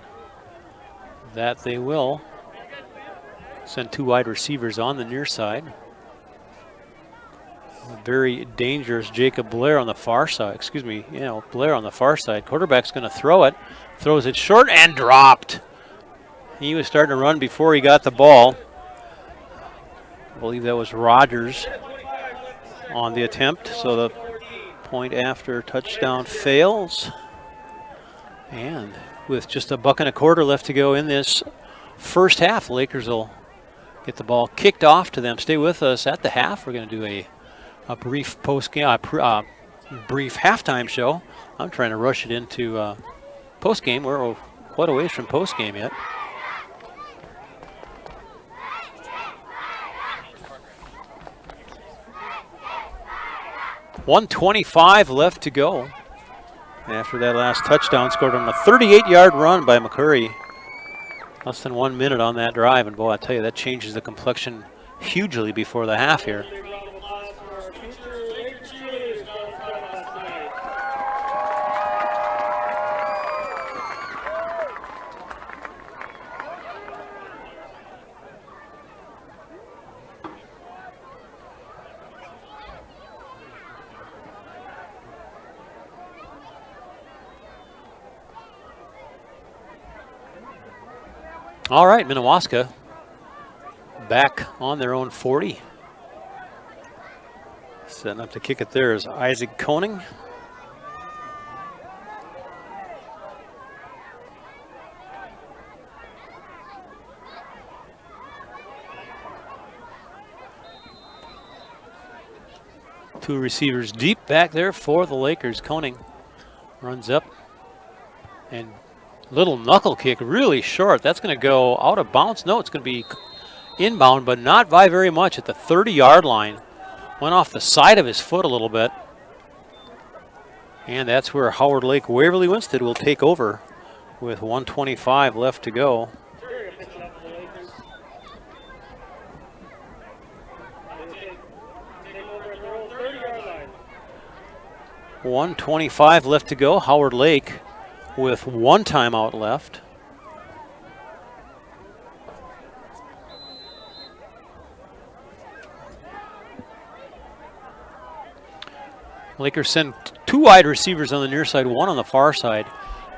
that they will. Send two wide receivers on the near side. A very dangerous Jacob Blair on the far side. Excuse me, Blair on the far side. Quarterback's going to throw it. Throws it short and dropped. He was starting to run before he got the ball. I believe that was Rogers on the attempt. So the point after touchdown fails. And with just a buck and a quarter left to go in this first half, Lakers will get the ball kicked off to them. Stay with us at the half. We're going to do a brief post-game, brief halftime show. I'm trying to rush it into post-game. We're quite a ways from post-game yet. .125 left to go. After that last touchdown, scored on a 38-yard run by McCurry. Less than 1 minute on that drive, and boy, I tell you, that changes the complexion hugely before the half here. All right, Minnewaska back on their own 40. Setting up to kick it there is Isaac Koning. Two receivers deep back there for the Lakers. Koning runs up and little knuckle kick, really short. That's going to go out of bounds. No, it's going to be inbound, but not by very much at the 30-yard line. Went off the side of his foot a little bit. And that's where Howard Lake Waverly Winston will take over with 1:25 left to go. 1:25 left to go. Howard Lake with one timeout left. Lakers send two wide receivers on the near side, one on the far side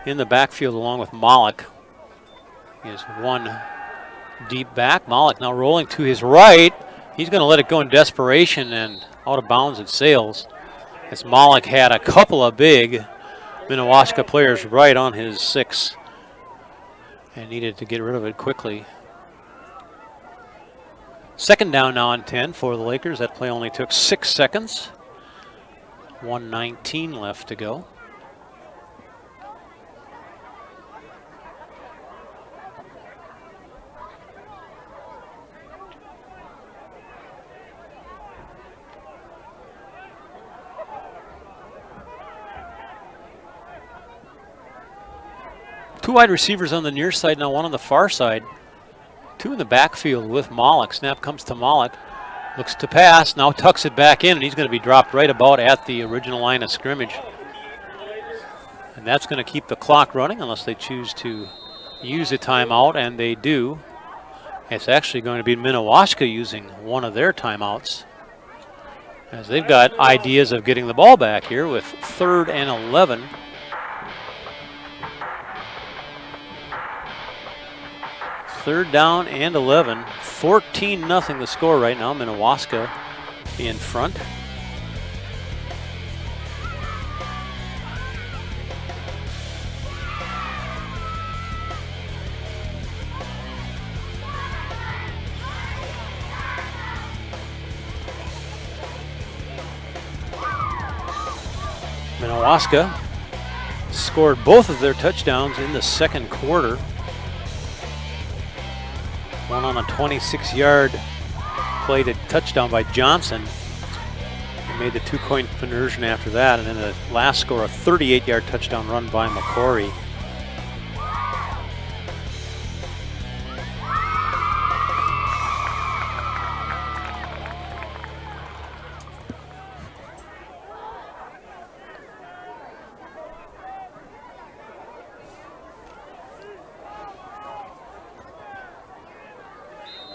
in the backfield along with Malik. He has one deep back. Malik now rolling to his right. He's going to let it go in desperation, and out of bounds it sails. As Malik had a couple of big Minnewaska players right on his 6 and needed to get rid of it quickly. Second down now on 10 for the Lakers. That play only took 6 seconds. 1:19 left to go. Two wide receivers on the near side, now one on the far side. Two in the backfield with Malik. Snap comes to Malik. Looks to pass, now tucks it back in, and he's going to be dropped right about at the original line of scrimmage. And that's going to keep the clock running unless they choose to use a timeout, and they do. It's actually going to be Minnewaska using one of their timeouts, as they've got ideas of getting the ball back here with 3rd and 11. Third down and 11. 14-0 the score right now. Minnewaska in front. Minnewaska scored both of their touchdowns in the second quarter. One on a 26-yard play to touchdown by Johnson. He made the two-point conversion after that, and then the last score, a 38-yard touchdown run by McCory.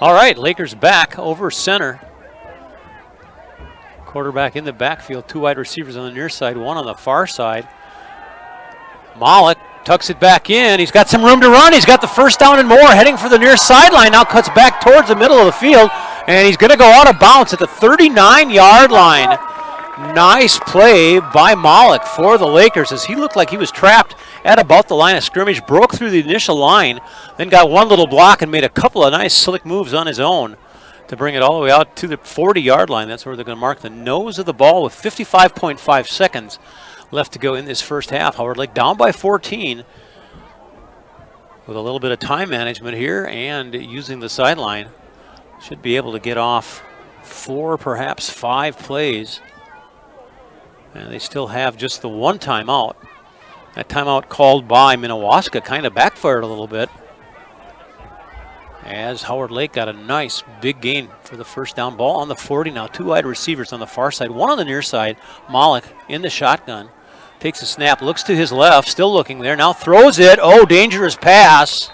All right, Lakers back over center. Quarterback in the backfield, two wide receivers on the near side, one on the far side. Malik tucks it back in. He's got some room to run. He's got the first down and more, heading for the near sideline. Now cuts back towards the middle of the field, and he's going to go out of bounds at the 39-yard line. Nice play by Malik for the Lakers as he looked like he was trapped at about the line of scrimmage, broke through the initial line, then got one little block and made a couple of nice slick moves on his own to bring it all the way out to the 40-yard line. That's where they're going to mark the nose of the ball with 55.5 seconds left to go in this first half. Howard Lake down by 14 with a little bit of time management here and using the sideline. Should be able to get off 4, perhaps 5 plays. And they still have just the one timeout. That timeout called by Minnewaska kind of backfired a little bit, as Howard Lake got a nice big gain for the first down. Ball on the 40 now. Two wide receivers on the far side, one on the near side. Malik in the shotgun. Takes a snap, looks to his left, still looking there. Now throws it. Oh, dangerous pass.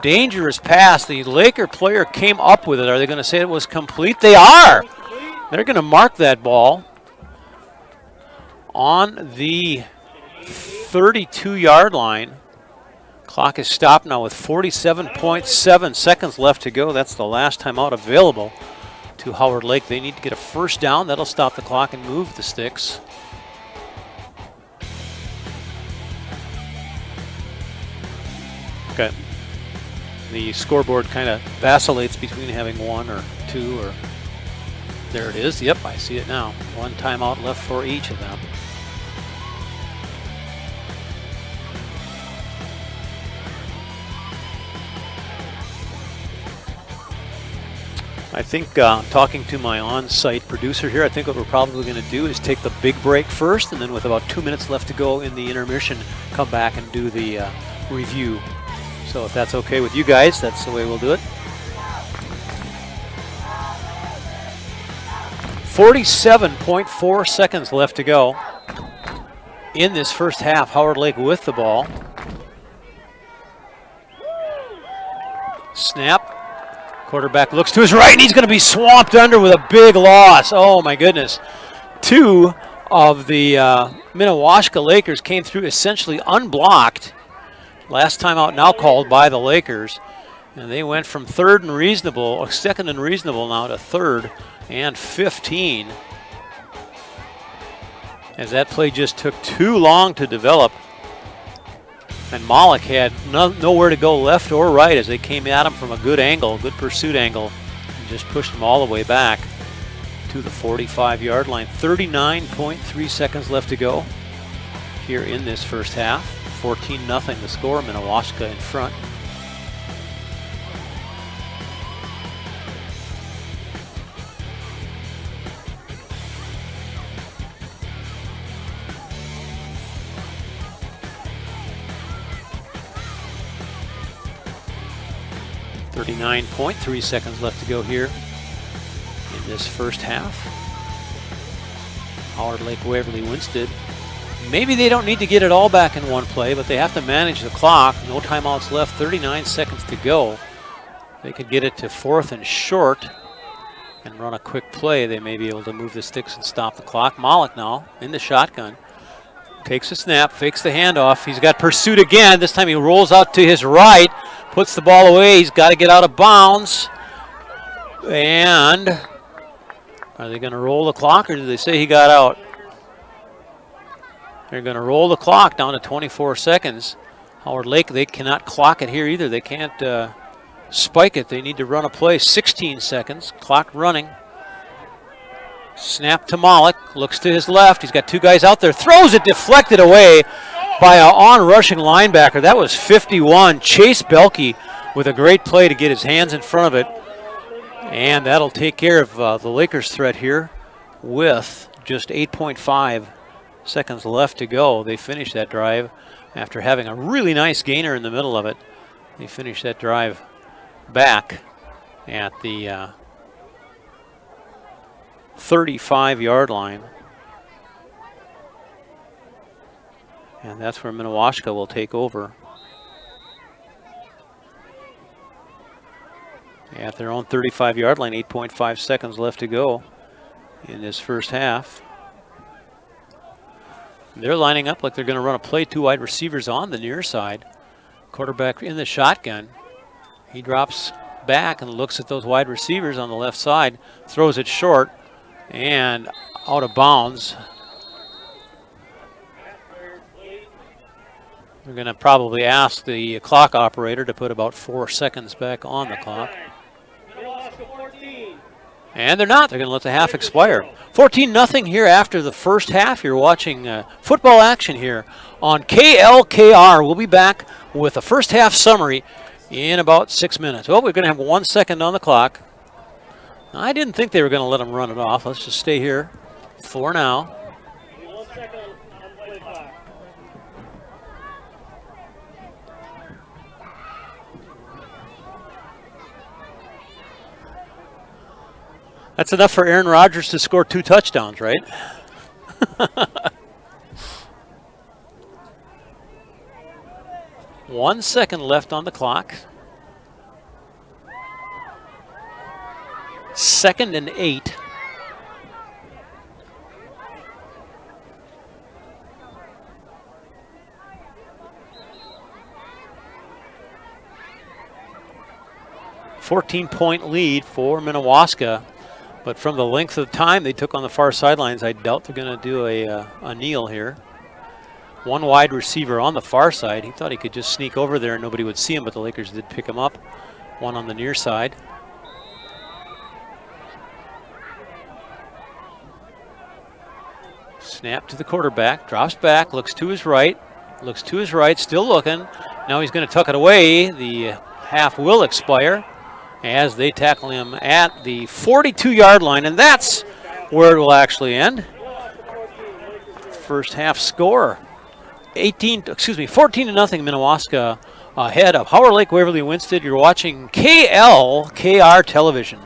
Dangerous pass. The Laker player came up with it. Are they going to say it was complete? They are. They're going to mark that ball on the 32-yard line. Clock is stopped now with 47.7 seconds left to go. That's the last timeout available to Howard Lake. They need to get a first down. That'll stop the clock and move the sticks. Okay. The scoreboard kind of vacillates between having 1 or 2 or... There it is. Yep, I see it now. One timeout left for each of them. I think talking to my on-site producer here, I think what we're probably going to do is take the big break first, and then with about 2 minutes left to go in the intermission, come back and do the review. So if that's okay with you guys, that's the way we'll do it. 47.4 seconds left to go in this first half. Howard Lake with the ball. Snap. Quarterback looks to his right, and he's going to be swamped under with a big loss. Oh, my goodness. 2 of the Minnewaska Lakers came through essentially unblocked. Last time out now called by the Lakers. And they went from second and reasonable now to 3rd and 15. As that play just took too long to develop. And Malik had nowhere to go left or right as they came at him from a good angle, good pursuit angle, and just pushed him all the way back to the 45-yard line. 39.3 seconds left to go here in this first half. 14-0 the score, Minnewaska in front. .3 seconds left to go here in this first half. Howard Lake Waverly Winsted. Maybe they don't need to get it all back in one play, but they have to manage the clock. No timeouts left, 39 seconds to go. They could get it to 4th and short and run a quick play. They may be able to move the sticks and stop the clock. Malik now in the shotgun. Takes a snap, fakes the handoff. He's got pursuit again. This time he rolls out to his right, puts the ball away. He's got to get out of bounds. And are they going to roll the clock, or did they say he got out? They're going to roll the clock down to 24 seconds. Howard Lake, they cannot clock it here either. They can't spike it. They need to run a play. 16 seconds. Clock running. Snap to Malik. Looks to his left. He's got 2 guys out there. Throws it deflected away by an on-rushing linebacker. That was 51. Chase Belkey with a great play to get his hands in front of it. And that'll take care of the Lakers' threat here with just 8.5 seconds left to go. They finish that drive after having a really nice gainer in the middle of it. They finish that drive back at the 35-yard line. And that's where Minnewaska will take over. At their own 35-yard line, 8.5 seconds left to go in this first half. They're lining up like they're going to run a play, 2 wide receivers on the near side. Quarterback in the shotgun. He drops back and looks at those wide receivers on the left side, throws it short and out of bounds. They're going to probably ask the clock operator to put about 4 seconds back on the clock. And they're not. They're going to let the half expire. 14-0 here after the first half. You're watching football action here on KLKR. We'll be back with a first half summary in about 6 minutes. Well, we're going to have 1 second on the clock. I didn't think they were going to let them run it off. Let's just stay here for now. 1 second on the play clock. That's enough for Aaron Rodgers to score 2 touchdowns, right? One second left on the clock. 2nd and 8. $14-point lead for Minnewaska. But from the length of time they took on the far sidelines, I doubt they're going to do a kneel here. 1 wide receiver on the far side. He thought he could just sneak over there and nobody would see him, but the Lakers did pick him up. 1 on the near side. Snap to the quarterback, drops back, looks to his right, still looking. Now he's going to tuck it away. The half will expire as they tackle him at the 42-yard line, and that's where it will actually end. First half score, 14-0 Minnewaska ahead of Howard Lake Waverly Winsted. You're watching KLKR television.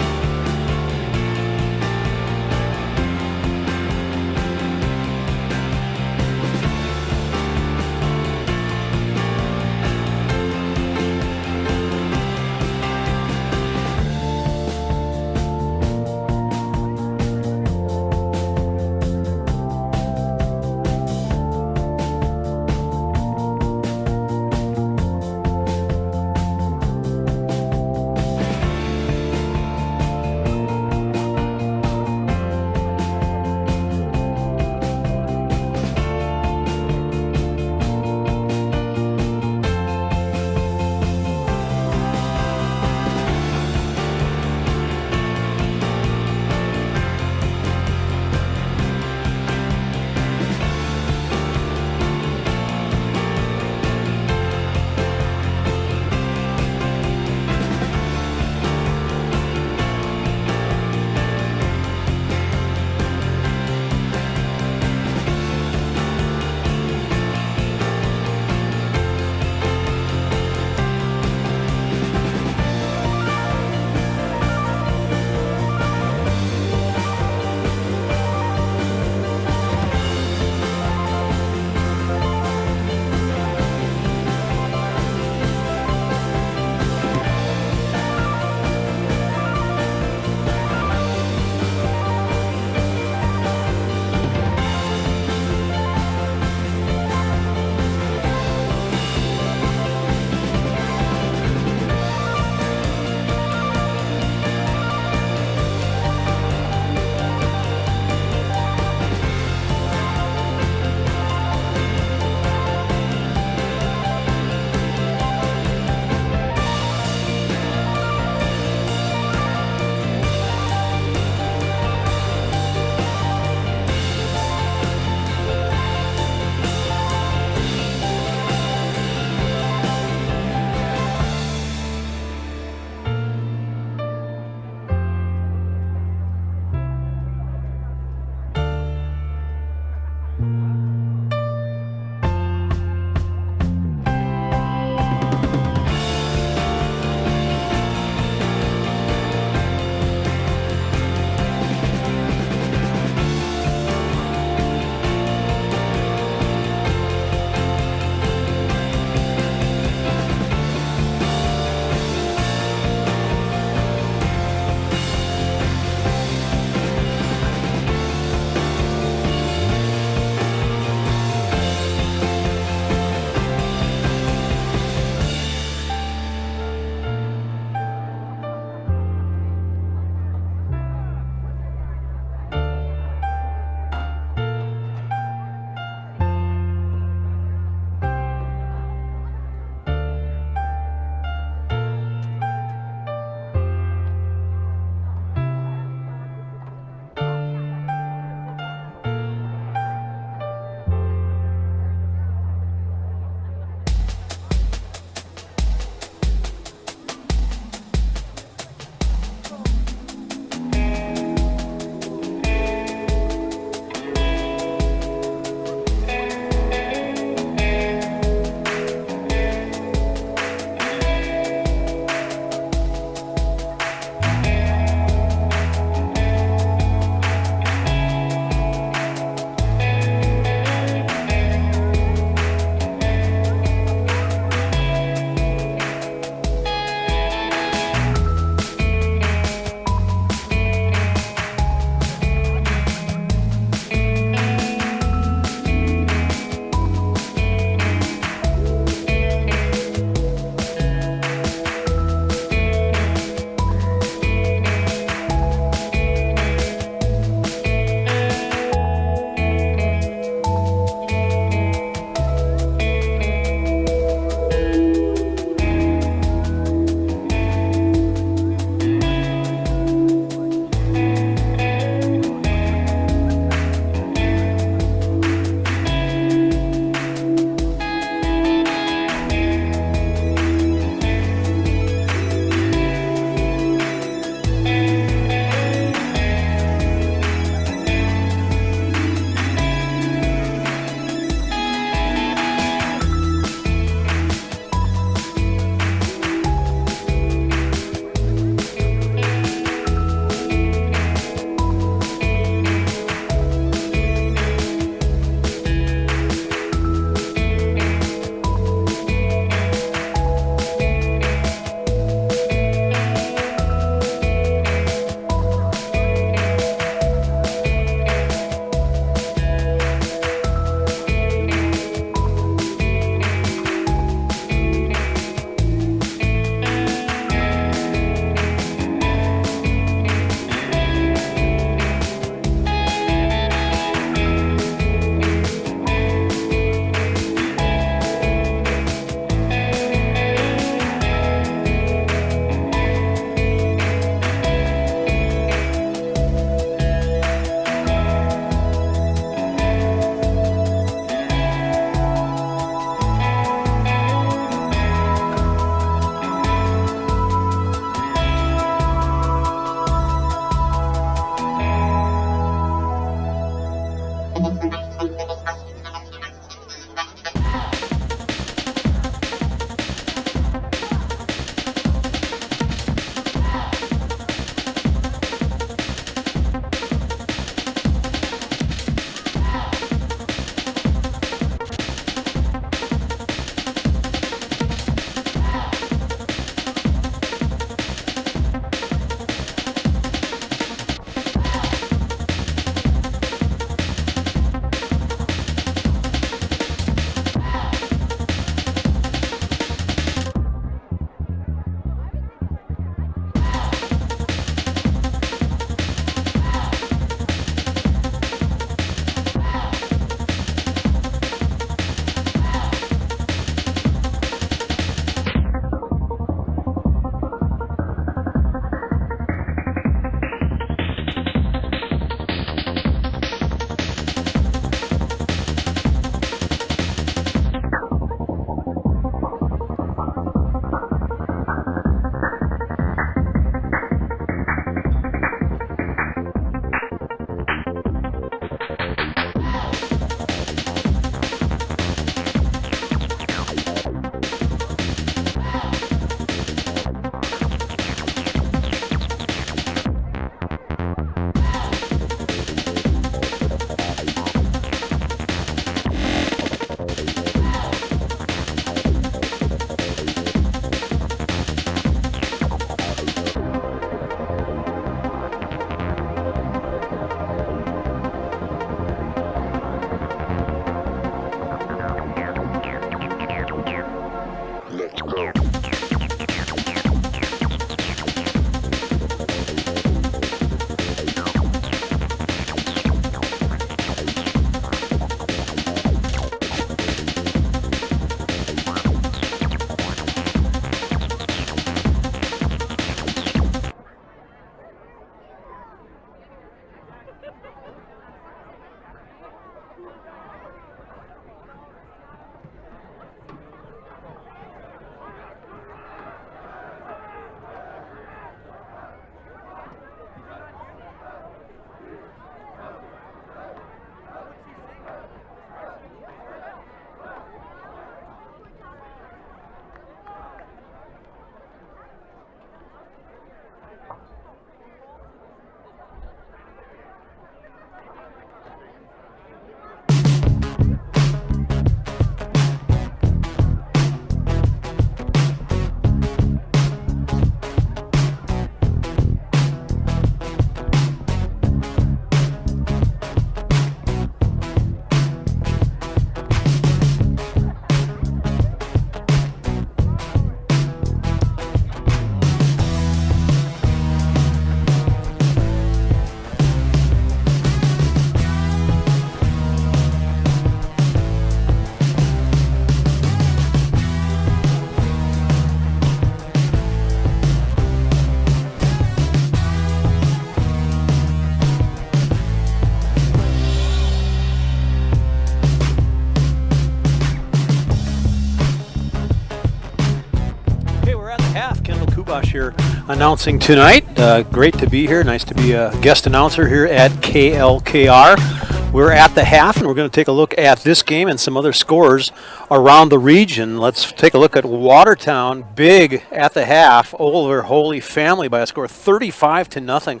Here announcing tonight. Great to be here. Nice to be a guest announcer here at KLKR. We're at the half, and we're going to take a look at this game and some other scores around the region. Let's take a look at Watertown. Big at the half over Holy Family by a score 35-0.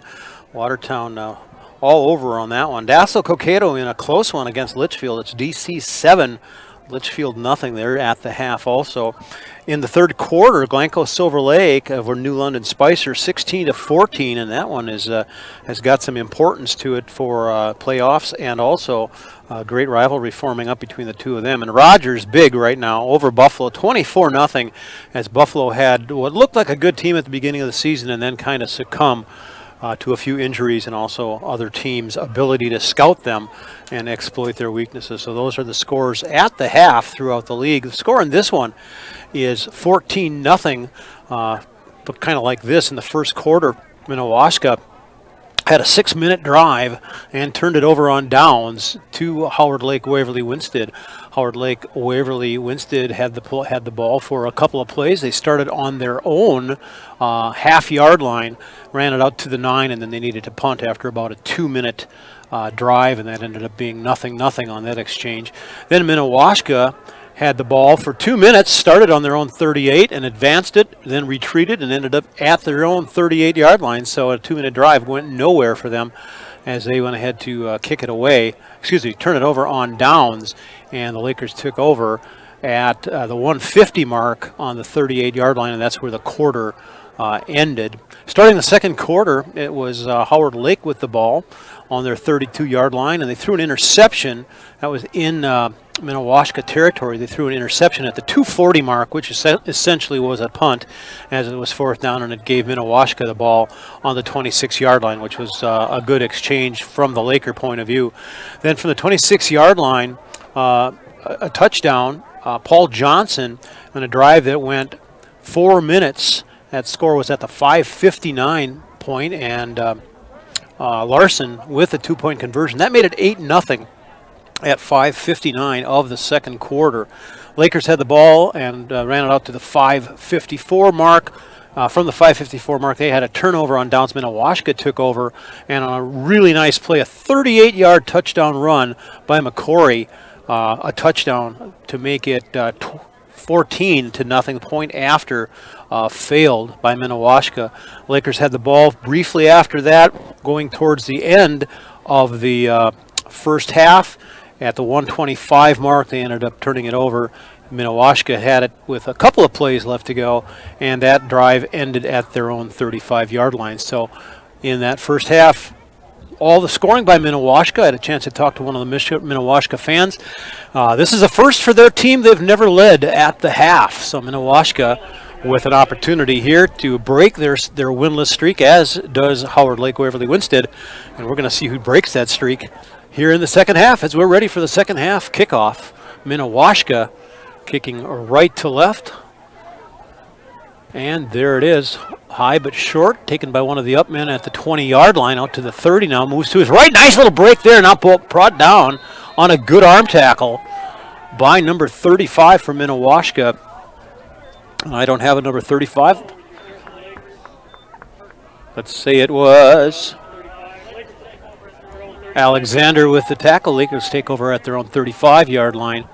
Watertown all over on that one. Dassel Cokato in a close one against Litchfield. It's DC 7. Litchfield nothing there at the half also. In the third quarter, Glencoe Silver Lake over New London Spicer 16-14, and that one is has got some importance to it for playoffs, and also a great rivalry forming up between the two of them. And Rogers big right now over Buffalo 24-0, as Buffalo had what looked like a good team at the beginning of the season and then kind of succumb to a few injuries and also other teams' ability to scout them and exploit their weaknesses. So those are the scores at the half throughout the league. The score in this one is 14-0, but kind of like this in the first quarter. Minnewaska had a 6-minute drive and turned it over on downs to Howard Lake Waverly Winsted. Howard Lake Waverly Winsted had the ball for a couple of plays. They started on their own half-yard line, ran it out to the 9, and then they needed to punt after about a 2-minute drive, and that ended up being 0-0 on that exchange. Then Minnewaska had the ball for 2 minutes, started on their own 38 and advanced it, then retreated and ended up at their own 38-yard line. So a 2-minute drive went nowhere for them as they went ahead to turn it over on downs, and the Lakers took over at the 150 mark on the 38-yard line, and that's where the quarter ended. Starting the second quarter, it was Howard Lake with the ball on their 32-yard line, and they threw an interception that was in Minnewaska territory. They threw an interception at the 240 mark, which essentially was a punt, as it was fourth down, and it gave Minnewaska the ball on the 26-yard line, which was a good exchange from the Laker point of view. Then from the 26-yard line, a touchdown, Paul Johnson, on a drive that went 4 minutes. That score was at the 5:59 point, and Larson with a 2-point conversion. That made it 8-0 at 5:59 of the second quarter. Lakers had the ball and ran it out to the 5:54 mark. from the 5:54 mark, they had a turnover on downs. Minnewaska took over, and on a really nice play, a 38-yard touchdown run by McCory, a touchdown to make it 14-0. Point after failed by Minnewaska. Lakers had the ball briefly after that, going towards the end of the first half. At the 1:25 mark, they ended up turning it over. Minnewaska had it with a couple of plays left to go, and that drive ended at their own 35-yard line. So in that first half, all the scoring by Minnewaska. I had a chance to talk to one of the Minnewaska fans. This is a first for their team. They've never led at the half. So Minnewaska with an opportunity here to break their winless streak, as does Howard Lake Waverly Winsted. And we're going to see who breaks that streak here in the second half as we're ready for the second half kickoff. Minnewaska kicking right to left. And there it is. High but short, taken by one of the up men at the 20-yard line, out to the 30 now, moves to his right. Nice little break there, now brought down on a good arm tackle by number 35 for Minnewaska. I don't have a number 35. Let's say it was Alexander with the tackle. Lakers take over at their own 35-yard line,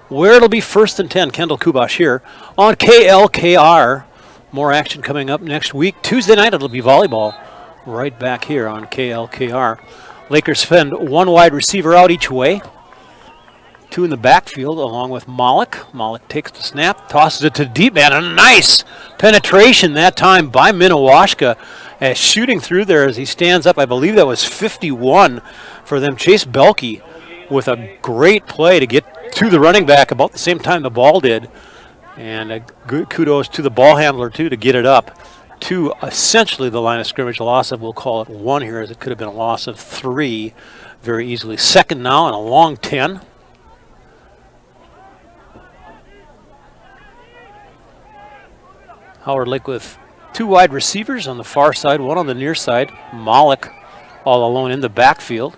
where it'll be 1st and 10. Kendall Kubash here on KLKR. More action coming up next week. Tuesday night, it'll be volleyball right back here on KLKR. Lakers send one wide receiver out each way. Two in the backfield along with Malik. Malik takes the snap, tosses it to the deep man. A nice penetration that time by Minnewaska, as shooting through there as he stands up. I believe that was 51 for them. Chase Belkey with a great play to get to the running back about the same time the ball did. And a good kudos to the ball handler, too, to get it up to essentially the line of scrimmage. Loss of, we'll call it 1 here, as it could have been a loss of 3 very easily. Second now and a long 10. Howard Lake with 2 wide receivers on the far side, 1 on the near side. Malik all alone in the backfield.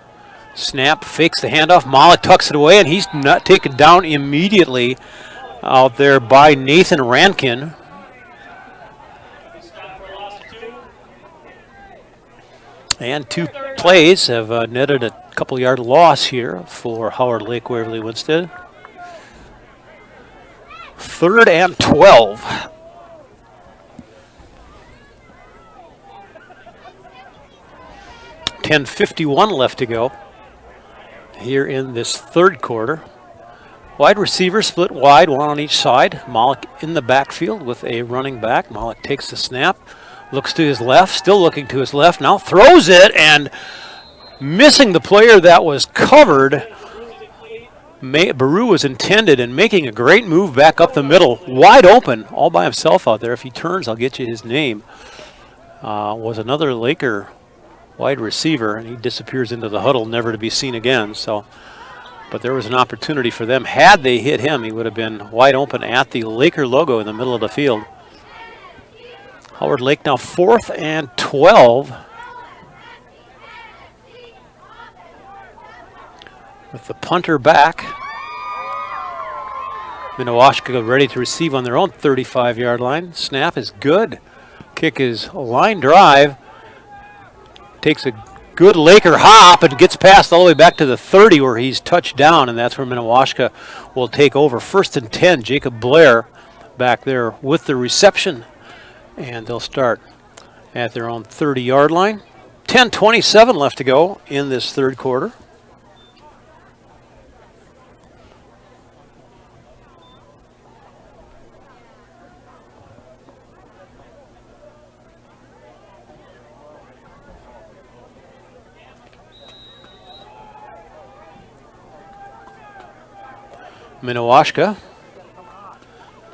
Snap, fakes the handoff. Malik tucks it away, and he's not taken down immediately out there by Nathan Rankin. And 2 plays have netted a couple-yard loss here for Howard Lake Waverly Winsted. 3rd and 12. .51 left to go here in this third quarter. Wide receiver split wide, 1 on each side. Malik in the backfield with a running back. Malik takes the snap, looks to his left, still looking to his left, now throws it, and missing the player that was covered. Baru was intended, and making a great move back up the middle, wide open, all by himself out there. If he turns, I'll get you his name. Was another Laker wide receiver, and he disappears into the huddle, never to be seen again. But there was an opportunity for them. Had they hit him, he would have been wide open at the Laker logo in the middle of the field. Howard Lake now 4th and 12. With the punter back. Minnewaska ready to receive on their own 35-yard line. Snap is good. Kick is a line drive. Takes a good Laker hop and gets past all the way back to the 30 where he's touched down, and that's where Minnewaska will take over. 1st and 10, Jacob Blair back there with the reception, and they'll start at their own 30-yard line. 10:27 left to go in this third quarter. Minnewaska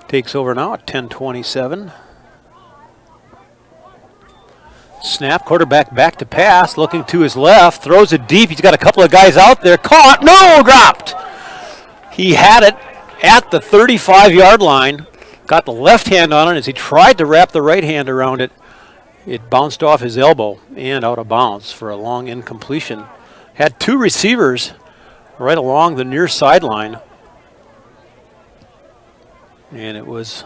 takes over now at 10:27. Snap, quarterback back to pass, looking to his left, throws it deep. He's got a couple of guys out there. Caught, no, dropped. He had it at the 35-yard line, got the left hand on it as he tried to wrap the right hand around it. It bounced off his elbow and out of bounds for a long incompletion. Had 2 receivers right along the near sideline. And it was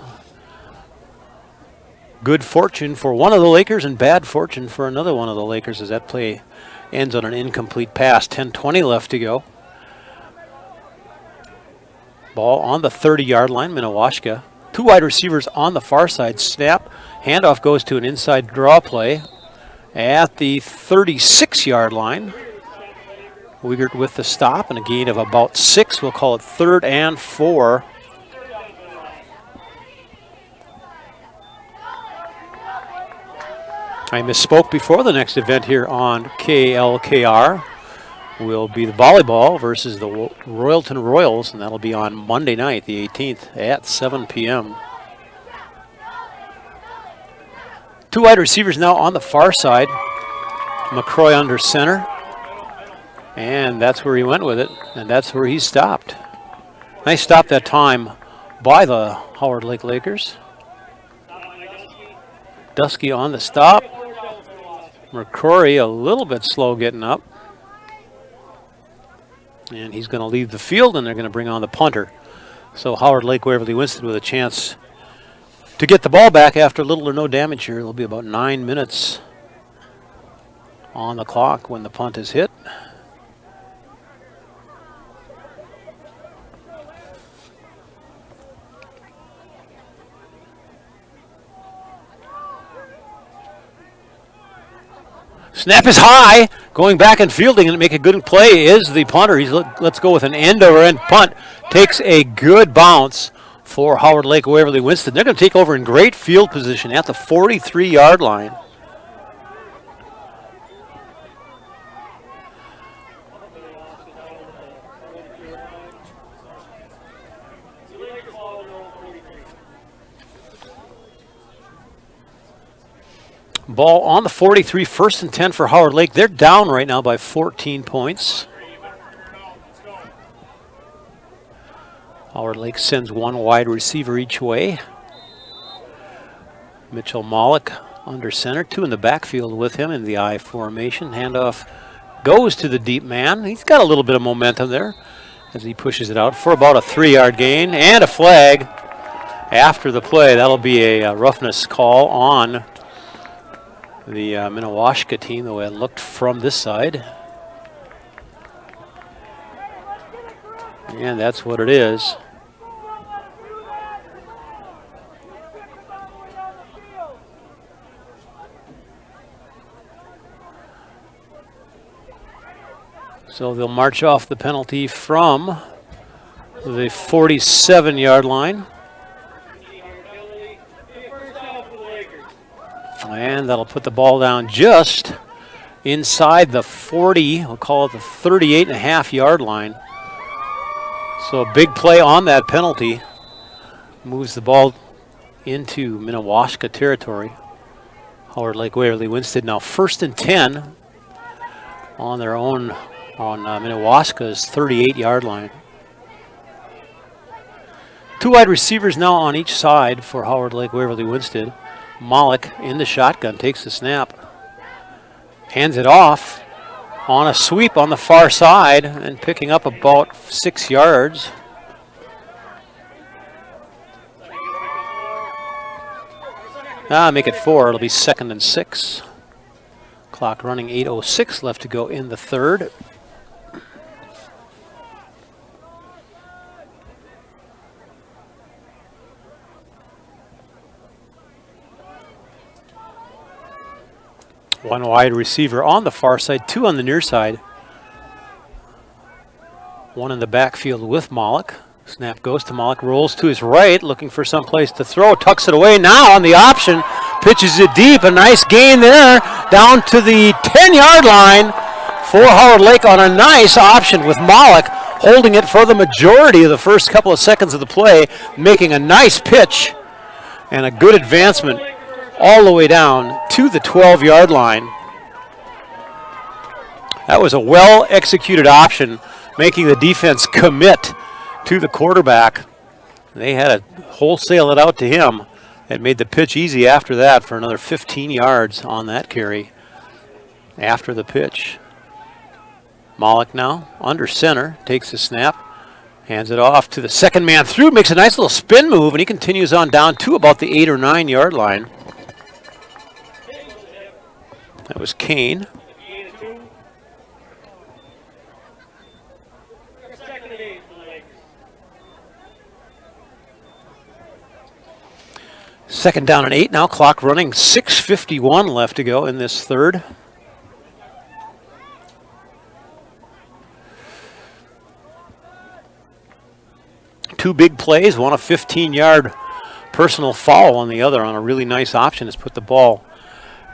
Good fortune for one of the Lakers and bad fortune for another one of the Lakers as that play ends on an incomplete pass. 10:20 left to go. Ball on the 30-yard line, Minnewaska. Two wide receivers on the far side. Snap. Handoff goes to an inside draw play at the 36-yard line. Wiegert with the stop and a gain of about 6. We'll call it 3rd and 4. I misspoke before. The next event here on KLKR will be the volleyball versus the Royalton Royals, and that'll be on Monday night, the 18th, at 7 p.m. Two wide receivers now on the far side. McCroy under center. And that's where he went with it, and that's where he stopped. Nice stop that time by the Howard Lake Lakers. Dusky on the stop. McCrory a little bit slow getting up. And he's going to leave the field, and they're going to bring on the punter. So Howard Lake Waverly Winston with a chance to get the ball back after little or no damage here. There'll be about 9 minutes on the clock when the punt is hit. Snap is high. Going back and fielding and make a good play is the punter. Let's go with an end-over-end punt. Takes a good bounce for Howard Lake Waverly Winston. They're going to take over in great field position at the 43-yard line. Ball on the 43, 1st and 10 for Howard Lake. They're down right now by 14 points. Howard Lake sends one wide receiver each way. Mitchell Mollick under center, 2 in the backfield with him in the I formation. Handoff goes to the deep man. He's got a little bit of momentum there as he pushes it out for about a 3-yard gain and a flag after the play. That'll be a roughness call on the Minnewaska team, the way it looked from this side. And that's what it is. So they'll march off the penalty from the 47-yard line. And that'll put the ball down just inside the 40, we'll call it the 38.5-yard line. So a big play on that penalty. Moves the ball into Minnewaska territory. Howard Lake Waverly Winston now 1st and 10 on their own on Minnewaska's 38-yard line. Two wide receivers now on each side for Howard Lake Waverly Winston. Mollick in the shotgun, takes the snap, hands it off on a sweep on the far side and picking up about 6 yards. Make it 4. It'll be 2nd and 6. Clock running, 8:06 left to go in the 3rd. One wide receiver on the far side, 2 on the near side. One in the backfield with Mollick. Snap goes to Mollick, rolls to his right, looking for some place to throw, tucks it away now on the option, pitches it deep, a nice gain there, down to the 10-yard line for Howard Lake on a nice option with Mollick holding it for the majority of the first couple of seconds of the play, making a nice pitch and a good advancement all the way down to the 12-yard line. That was a well-executed option, making the defense commit to the quarterback. They had to wholesale it out to him and made the pitch easy after that for another 15 yards on that carry after the pitch. Mollick now under center, takes the snap, hands it off to the second man through, makes a nice little spin move, and he continues on down to about the 8 or 9 yard line. That was Kane. Gain of 2. Second and 8 for the Lakers. Second down and 8 now. Clock running. 6:51 left to go in this third. Two big plays. One a 15-yard personal foul on the other on a really nice option. Has put the ball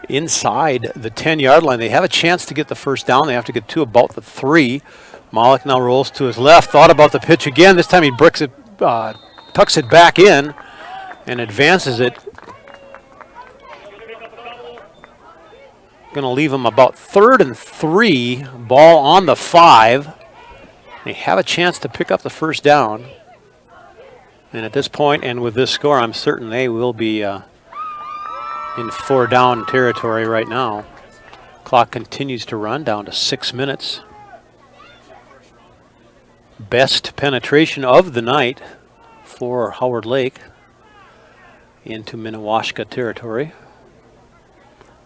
inside the 10-yard line. They have a chance to get the first down. They have to get to about the 3. Malik now rolls to his left. Thought about the pitch again. This time he tucks it back in and advances it. Going to leave him about 3rd and 3. Ball on the 5. They have a chance to pick up the first down. And at this point, and with this score, I'm certain they will be in 4-down territory right now. Clock continues to run down to 6 minutes. Best penetration of the night for Howard Lake into Minnewaska territory.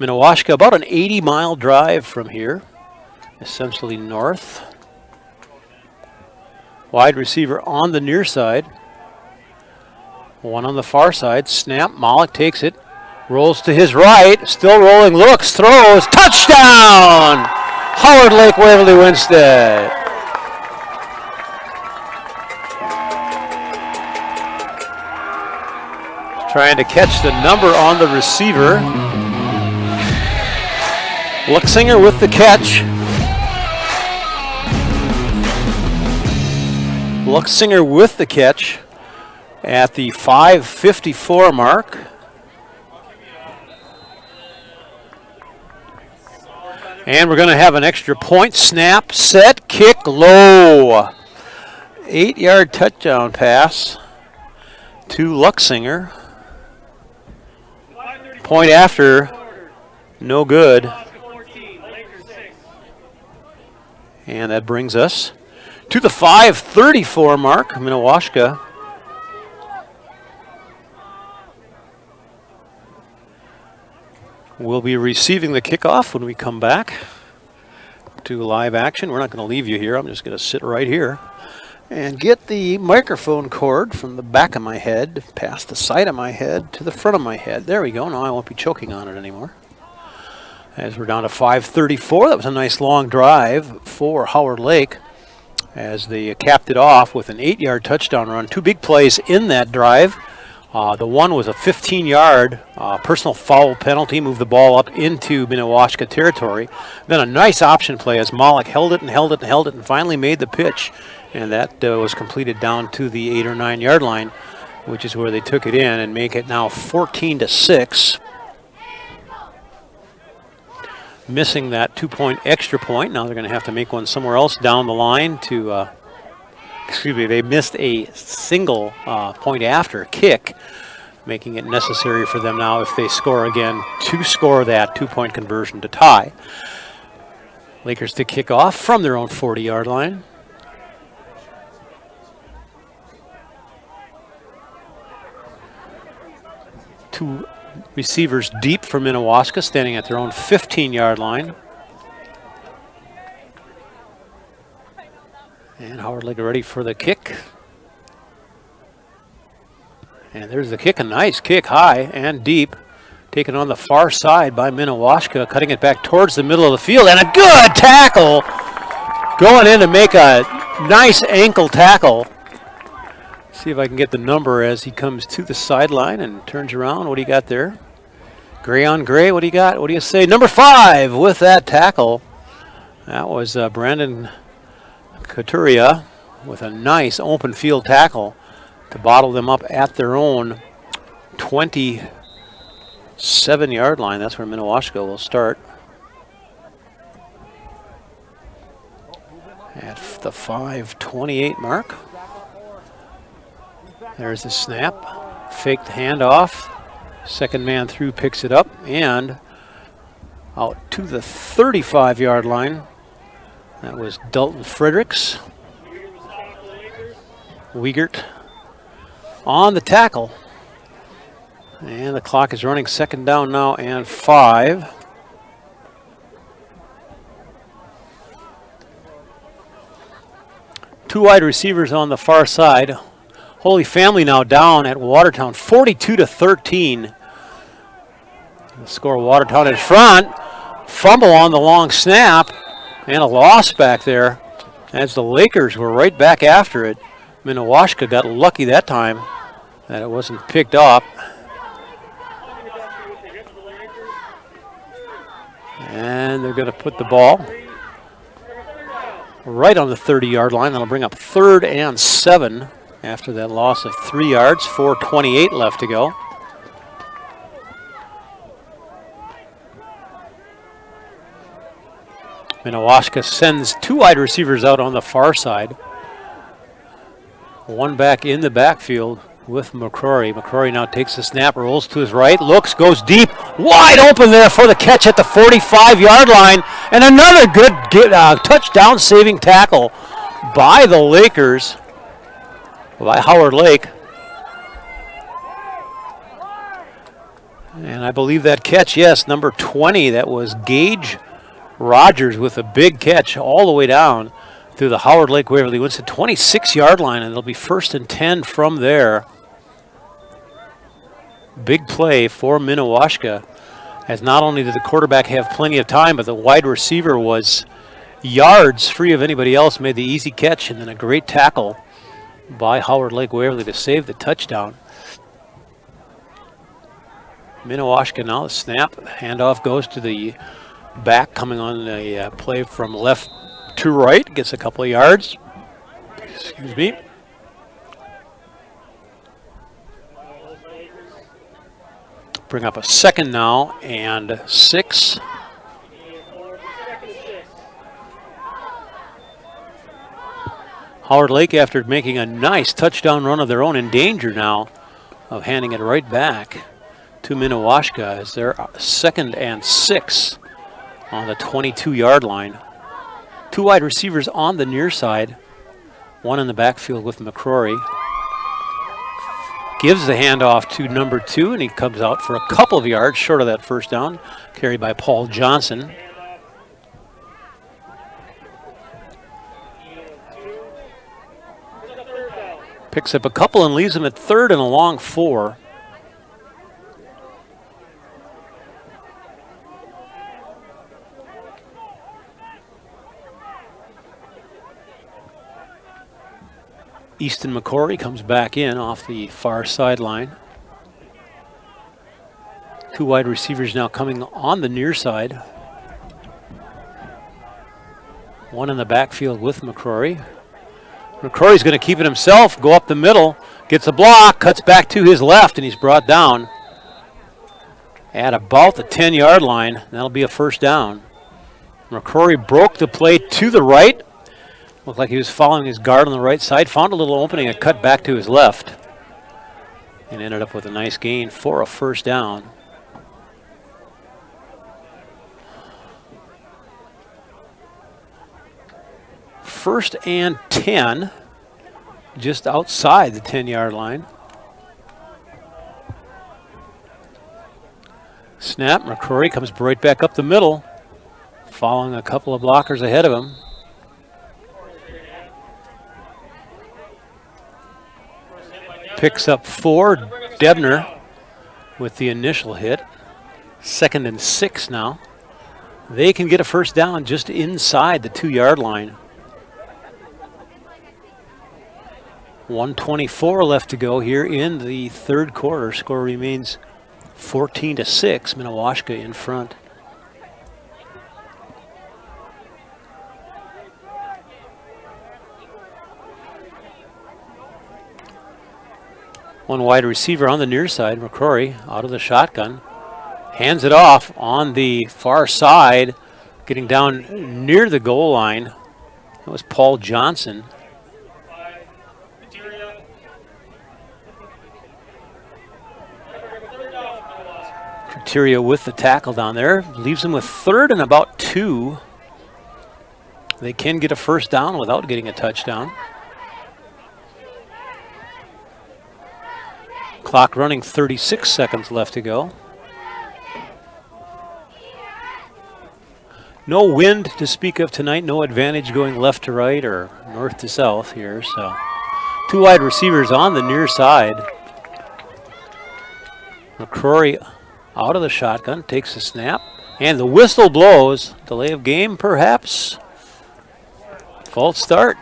Minnewaska, about an 80-mile drive from here, essentially north. Wide receiver on the near side. One on the far side. Snap. Malik takes it. Rolls to his right. Still rolling. Looks. Throws. Touchdown! Howard Lake Waverly Winstead. Trying to catch the number on the receiver. Luxinger with the catch. Luxinger with the catch at the 5:54 mark. And we're going to have an extra point. Snap, set, kick, low. 8-yard touchdown pass to Luxinger. Point after, no good. And that brings us to the 5:34 mark. Minnewaska will be receiving the kickoff when we come back to live action. We're not going to leave you here. I'm just going to sit right here and get the microphone cord from the back of my head, past the side of my head, to the front of my head. There we go. Now I won't be choking on it anymore. As we're down to 5:34. That was a nice long drive for Howard Lake as they capped it off with an 8-yard touchdown run. Two big plays in that drive. The one was a 15-yard personal foul penalty, moved the ball up into Minnewaska territory. Then a nice option play as Malik held it and held it and held it and finally made the pitch. And that was completed down to the 8 or 9 yard line, which is where they took it in and make it now 14-6. Missing that 2-point extra point. Now they're going to have to make one somewhere else down the line to, they missed a single point after kick, making it necessary for them now, if they score again, to score that 2-point conversion to tie. Lakers to kick off from their own 40-yard line. Two receivers deep for Minnewaska, standing at their own 15-yard line. And Howard Lake ready for the kick. And there's the kick, a nice kick, high and deep. Taken on the far side by Minnewaska, cutting it back towards the middle of the field. And a good tackle going in to make a nice ankle tackle. See if I can get the number as he comes to the sideline and turns around. What do you got there? Gray on gray, what do you got? What do you say? Number 5 with that tackle. That was Brandon Couturier with a nice open field tackle to bottle them up at their own 27-yard line. That's where Minnewaska will start. At the 5:28 mark. There's the snap. Faked handoff. Second man through picks it up and out to the 35-yard line. That was Dalton Fredericks. Wiegert on the tackle. And the clock is running, second down now and 5. Two wide receivers on the far side. Holy Family now down at Watertown, 42-13. The score, Watertown in front. Fumble on the long snap, and a loss back there as the Lakers were right back after it. Minnewaska got lucky that time that it wasn't picked up. And they're going to put the ball right on the 30-yard line. That'll bring up 3rd and 7 after that loss of 3 yards. 4:28 left to go. Minnewaska sends 2 wide receivers out on the far side. One back in the backfield with McCrory. McCrory now takes the snap, rolls to his right, looks, goes deep, wide open there for the catch at the 45-yard line, and another good touchdown saving tackle by the Lakers, by Howard Lake. And I believe that catch, yes, number 20, that was Gage Rogers with a big catch all the way down through the Howard Lake Waverly Winston 26-yard line, and it'll be 1st and 10 from there. Big play for Minnewaska, as not only did the quarterback have plenty of time, but the wide receiver was yards free of anybody else, made the easy catch, and then a great tackle by Howard Lake Waverly to save the touchdown. Minnewaska now, the snap, handoff goes to the back, coming on a play from left to right, gets a couple of yards. Excuse me. Bring up a 2nd now and 6. Howard Lake, after making a nice touchdown run of their own, in danger now of handing it right back to Minnewaska as their 2nd and 6 on the 22-yard line. 2 wide receivers on the near side, one in the backfield with McCrory. Gives the handoff to number 2, and he comes out for a couple of yards short of that first down, carried by Paul Johnson. Picks up a couple and leaves him at 3rd and a long 4. Easton McCrory comes back in off the far sideline. 2 wide receivers now coming on the near side. One in the backfield with McCrory. McCrory's going to keep it himself, go up the middle, gets a block, cuts back to his left, and he's brought down at about the 10-yard line. That'll be a 1st down. McCrory broke the play to the right. Looked like he was following his guard on the right side, found a little opening and cut back to his left, and ended up with a nice gain for a 1st down. First and 10, just outside the 10-yard line. Snap, McCrory comes right back up the middle, following a couple of blockers ahead of him. Picks up 4, Debner with the initial hit. 2nd and 6 now. They can get a 1st down just inside the 2-yard line. 1:24 left to go here in the 3rd quarter. Score remains 14-6, Minnewaska in front. One wide receiver on the near side, McCrory, out of the shotgun. Hands it off on the far side, getting down near the goal line. That was Paul Johnson. Criteria with the tackle down there. Leaves him with 3rd and about 2. They can get a 1st down without getting a touchdown. Clock running, 36 seconds left to go. No wind to speak of tonight. No advantage going left to right or north to south here. So 2 wide receivers on the near side. McCrory out of the shotgun, takes a snap, and the whistle blows. Delay of game, perhaps. False start.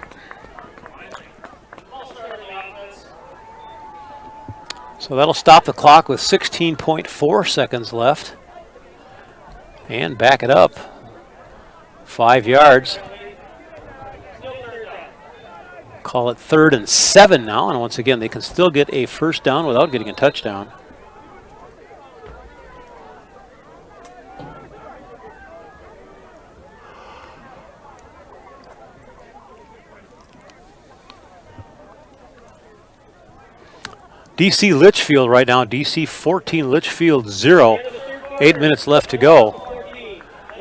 So that'll stop the clock with 16.4 seconds left. And back it up. 5 yards. Call it 3rd and 7 now, and once again, they can still get a first down without getting a touchdown. DC Litchfield right now, DC 14, Litchfield 0. 8 minutes left to go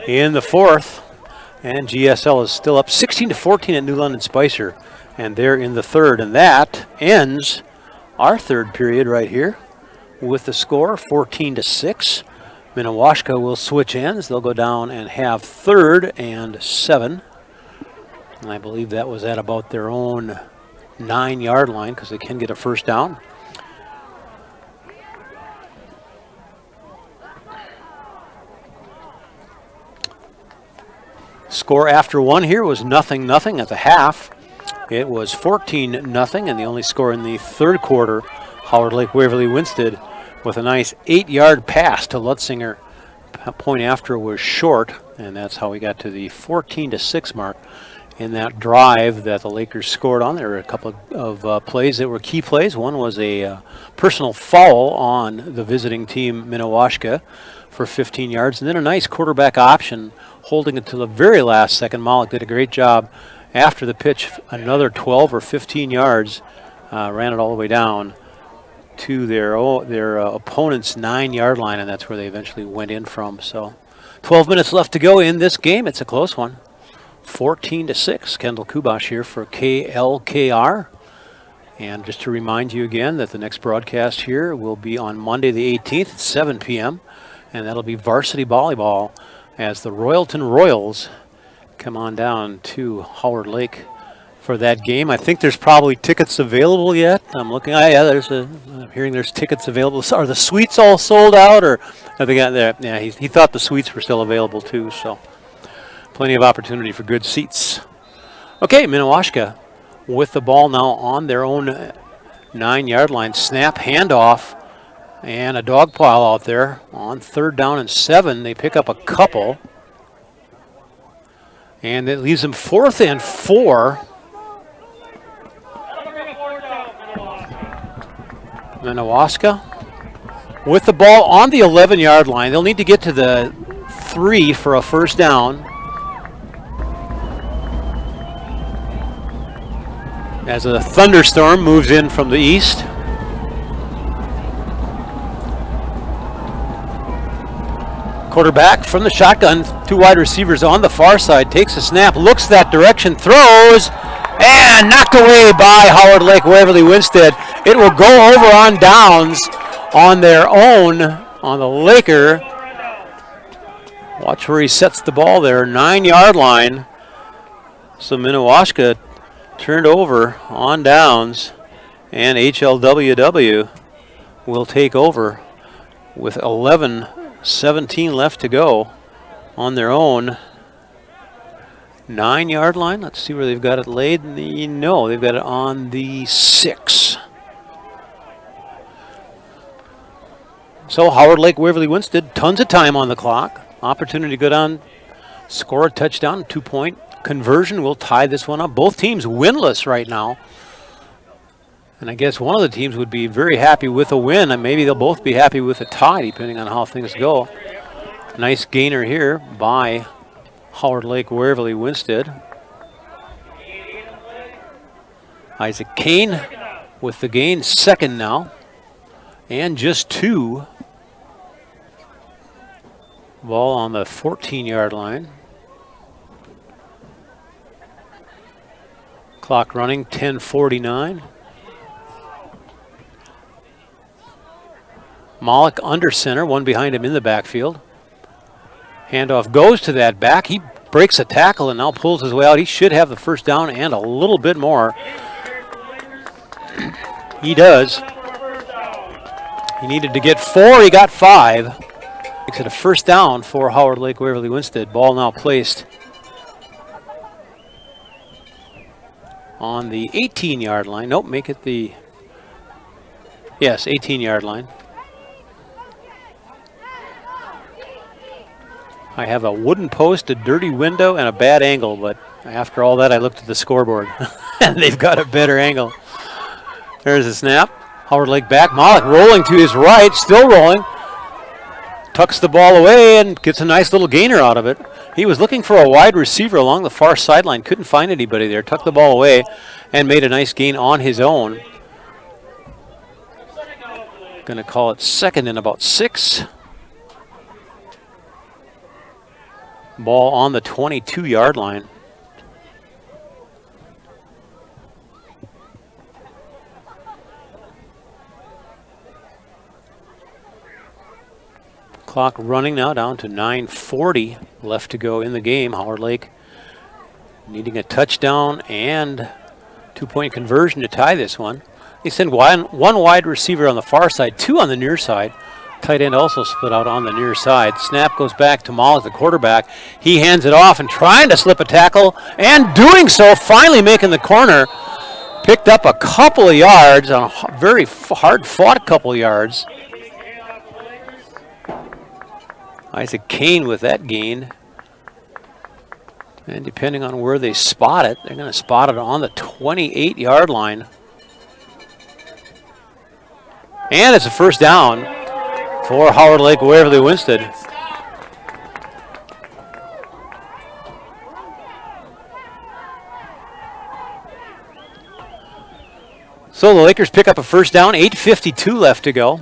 in the 4th. And GSL is still up 16-14 at New London Spicer. And they're in the 3rd. And that ends our 3rd period right here with the score 14-6. Minnewaska will switch ends. They'll go down and have 3rd and 7. And I believe that was at about their own 9-yard line because they can get a first down. Score after 1 here was 0-0 at the half. It was 14-0, and the only score in the 3rd quarter, Howard Lake Waverly Winsted with a nice 8-yard pass to Lutzinger. Point after was short, and that's how we got to the 14-6 mark in that drive that the Lakers scored on. There were a couple of plays that were key plays. One was a personal foul on the visiting team, Minnewaska, for 15 yards, and then a nice quarterback option holding it to the very last second. Malik did a great job after the pitch, another 12 or 15 yards, ran it all the way down to their opponent's 9-yard line, and that's where they eventually went in from. So 12 minutes left to go in this game. It's a close one. 14-6. Kendall Kubash here for KLKR. And just to remind you again that the next broadcast here will be on Monday the 18th at 7 p.m. And that'll be varsity volleyball as the Royalton Royals come on down to Howard Lake for that game. I think there's probably tickets available yet. I'm looking. I'm hearing there's tickets available. Are the suites all sold out, or have they got there? Yeah, he thought the suites were still available too. So plenty of opportunity for good seats. Okay, Minnewaska with the ball now on their own 9-yard line. Snap, handoff, and a dog pile out there on 3rd down and 7. They pick up a couple, and it leaves them 4th and 4. Minnewaska with the ball on the 11-yard line. They'll need to get to the 3 for a first down. As a thunderstorm moves in from the east. Quarterback from the shotgun, 2 wide receivers on the far side, takes a snap, looks that direction, throws, and knocked away by Howard Lake Waverly Winsted. It will go over on downs on their own, on the Laker. Watch where he sets the ball there, 9-yard line. So Minnewaska turned over on downs, and HLWW will take over with 11:17 left to go on their own 9-yard line. Let's see where they've got it laid. No, they've got it on the 6. So Howard Lake Waverly Winsted, tons of time on the clock. Opportunity to go down, score a touchdown, 2-point conversion will tie this one up. Both teams winless right now. And I guess one of the teams would be very happy with a win, and maybe they'll both be happy with a tie, depending on how things go. Nice gainer here by Howard Lake Waverly Winsted. Isaac Kane with the gain, 2nd now, and just 2. Ball on the 14-yard line. Clock running, 10:49. Malik under center, one behind him in the backfield. Handoff goes to that back. He breaks a tackle and now pulls his way out. He should have the first down and a little bit more. He does. He needed to get 4. He got 5. Makes it a first down for Howard Lake Waverly Winsted. Ball now placed on the 18-yard line. Nope, make it the, yes, 18-yard line. I have a wooden post, a dirty window, and a bad angle, but after all that, I looked at the scoreboard, and they've got a better angle. There's a snap. Howard Lake back. Malik rolling to his right, still rolling. Tucks the ball away and gets a nice little gainer out of it. He was looking for a wide receiver along the far sideline. Couldn't find anybody there. Tucked the ball away and made a nice gain on his own. Going to call it second and about 6. Ball on the 22-yard line. Clock running now down to 9:40 left to go in the game. Howard Lake needing a touchdown and 2-point conversion to tie this one. They send one wide receiver on the far side, 2 on the near side. Tight end also split out on the near side. Snap goes back to Malik, the quarterback. He hands it off and trying to slip a tackle, and doing so, finally making the corner. Picked up a couple of yards on a very hard-fought couple of yards. Isaac Kane with that gain. And depending on where they spot it, they're going to spot it on the 28-yard line. And it's a first down for Howard Lake Waverly Winsted. So the Lakers pick up a first down, 8:52 left to go.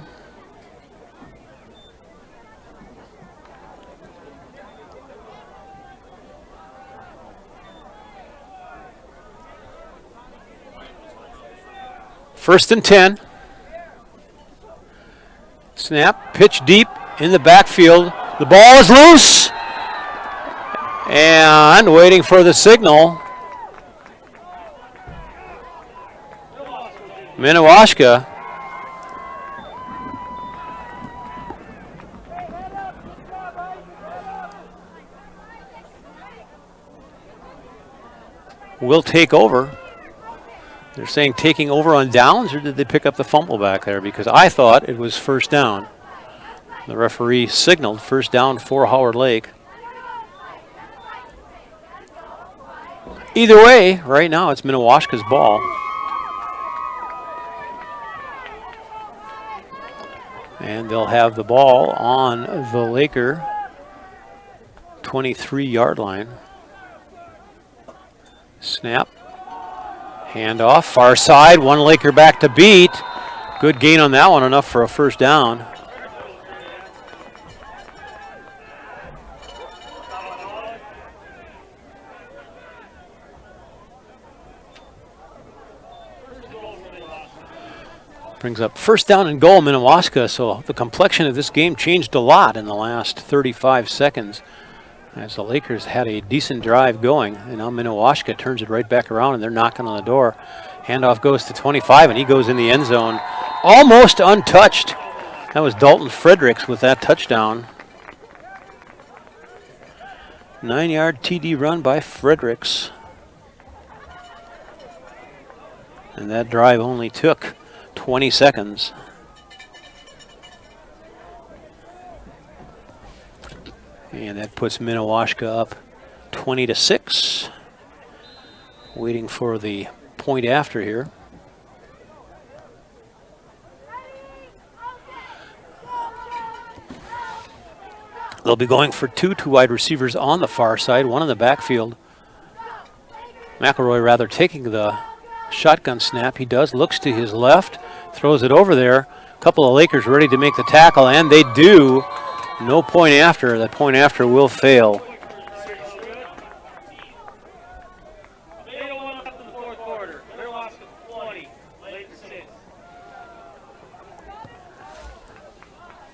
First and 10. Snap, pitch deep in the backfield. The ball is loose. And waiting for the signal. Minnewaska. Will take over. They're saying taking over on downs, or did they pick up the fumble back there? Because I thought it was first down. The referee signaled first down for Howard Lake. Either way, right now it's Minnewaska's ball. And they'll have the ball on the Laker 23-yard line. Snap. Handoff, far side, one Laker back to beat. Good gain on that one, enough for a first down. Brings up first down and goal, Minnewaska, so the complexion of this game changed a lot in the last 35 seconds. As the Lakers had a decent drive going, and now Minnewaska turns it right back around, and they're knocking on the door. Handoff goes to 25, and he goes in the end zone, almost untouched. That was Dalton Fredericks with that touchdown. 9-yard TD run by Fredericks. And that drive only took 20 seconds. And that puts Minnewaska up 20-6. Waiting for the point after here. They'll be going for two wide receivers on the far side, one in the backfield. McElroy rather taking the shotgun snap. He does, looks to his left, throws it over there. A couple of Lakers ready to make the tackle, and they do. No point after. That point after will fail.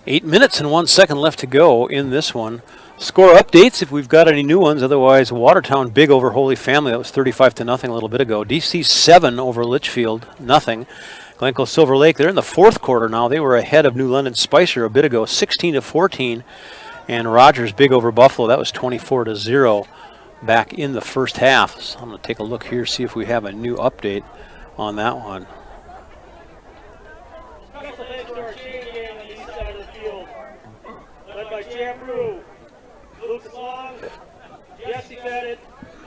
8 minutes and 1 second left to go in this one. Score updates if we've got any new ones. Otherwise, Watertown big over Holy Family. That was 35-0 a little bit ago. DC 7 over Litchfield, nothing. Glencoe Silver Lake, they're in the fourth quarter now. They were ahead of New London Spicer a bit ago, 16-14. And Rogers big over Buffalo. That was 24-0 back in the first half. So I'm going to take a look here, see if we have a new update on that one. Special thanks to our chain gang on the east side of the field, led by Champroo, Lucas Long, Jesse Pettit,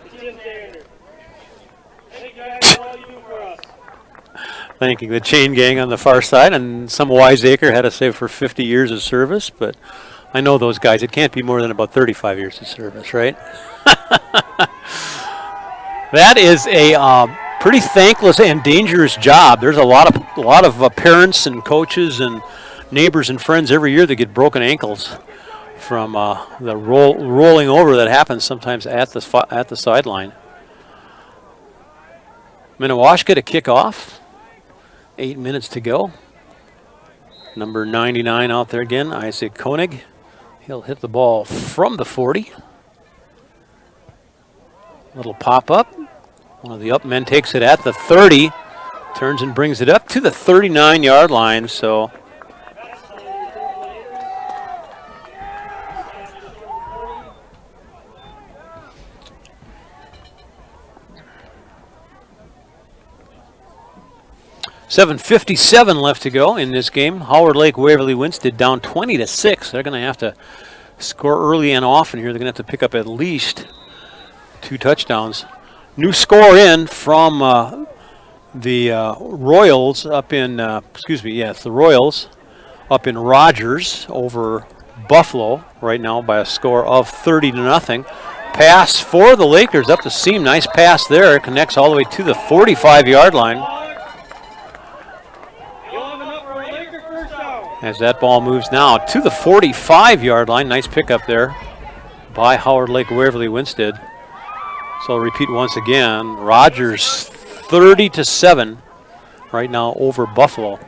and Jim Zander. Thank you guys for all you do for us. Thanking the chain gang on the far side, and some wiseacre had to say for 50 years of service, but I know those guys. It can't be more than about 35 years of service, right? That is a pretty thankless and dangerous job. There's a lot of parents and coaches and neighbors and friends every year that get broken ankles from the rolling over that happens sometimes at the sideline. Minnewaska to kick off. 8 minutes to go. Number 99 out there again, Isaac Koenig. He'll hit the ball from the 40. Little pop-up. One of the up men takes it at the 30. Turns and brings it up to the 39-yard line. So 7:57 left to go in this game. Howard Lake Waverly Winsted down 20-6. They're going to have to score early and often here. They're going to have to pick up at least 2 touchdowns. New score in from the Royals up in, it's the Royals up in Rogers over Buffalo right now by a score of 30-0. Pass for the Lakers up the seam. Nice pass there. Connects all the way to the 45-yard line. As that ball moves now to the 45-yard line. Nice pickup there by Howard Lake Waverly Winsted. So I'll repeat once again. Rogers 30-7 right now over Buffalo.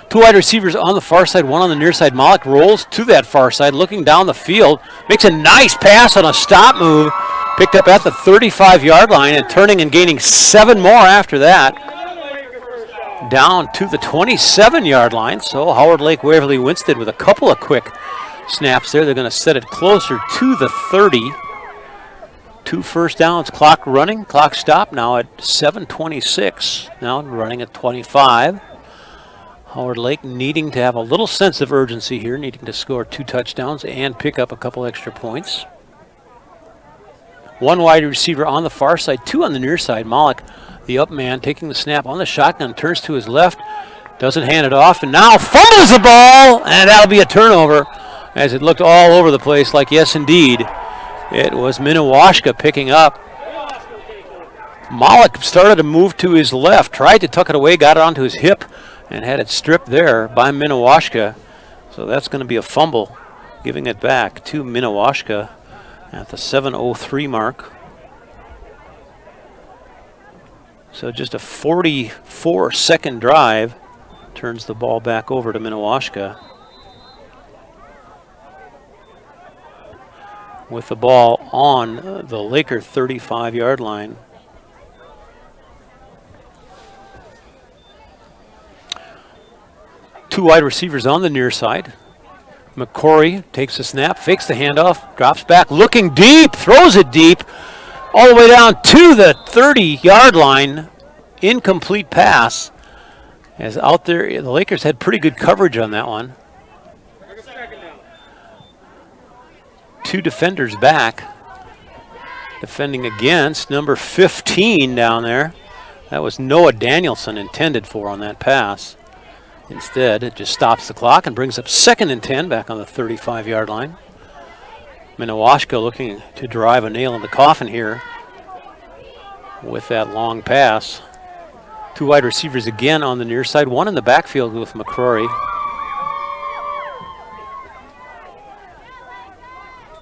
Two wide receivers on the far side, one on the near side. Malik rolls to that far side, looking down the field. Makes a nice pass on a stop move. Picked up at the 35-yard line and turning and gaining 7 more after that. Down to the 27-yard line. So Howard Lake Waverly Winsted with a couple of quick snaps there. They're going to set it closer to the 30. 2 first downs. Clock running. Clock stopped now at 7:26. Now running at 25. Howard Lake needing to have a little sense of urgency here, needing to score 2 touchdowns and pick up a couple extra points. 1 wide receiver on the far side, 2 on the near side. Malik, the up man, taking the snap on the shotgun, turns to his left, doesn't hand it off, and now fumbles the ball, and that'll be a turnover as it looked all over the place like, yes, indeed, it was Minnewaska picking up. Malik started to move to his left, tried to tuck it away, got it onto his hip, and had it stripped there by Minnewaska. So that's going to be a fumble, giving it back to Minnewaska at the 7:03 mark. So just a 44-second drive turns the ball back over to Minnewaska. With the ball on the Laker 35-yard line. Two wide receivers on the near side. McCory takes the snap, fakes the handoff, drops back, looking deep, throws it deep, all the way down to the 30-yard line. Incomplete pass. As out there, the Lakers had pretty good coverage on that one. 2 defenders back. Defending against number 15 down there. That was Noah Danielson intended for on that pass. Instead, it just stops the clock and brings up 2nd and 10 back on the 35-yard line. Minnewaska looking to drive a nail in the coffin here with that long pass. 2 wide receivers again on the near side, 1 in the backfield with McCrory.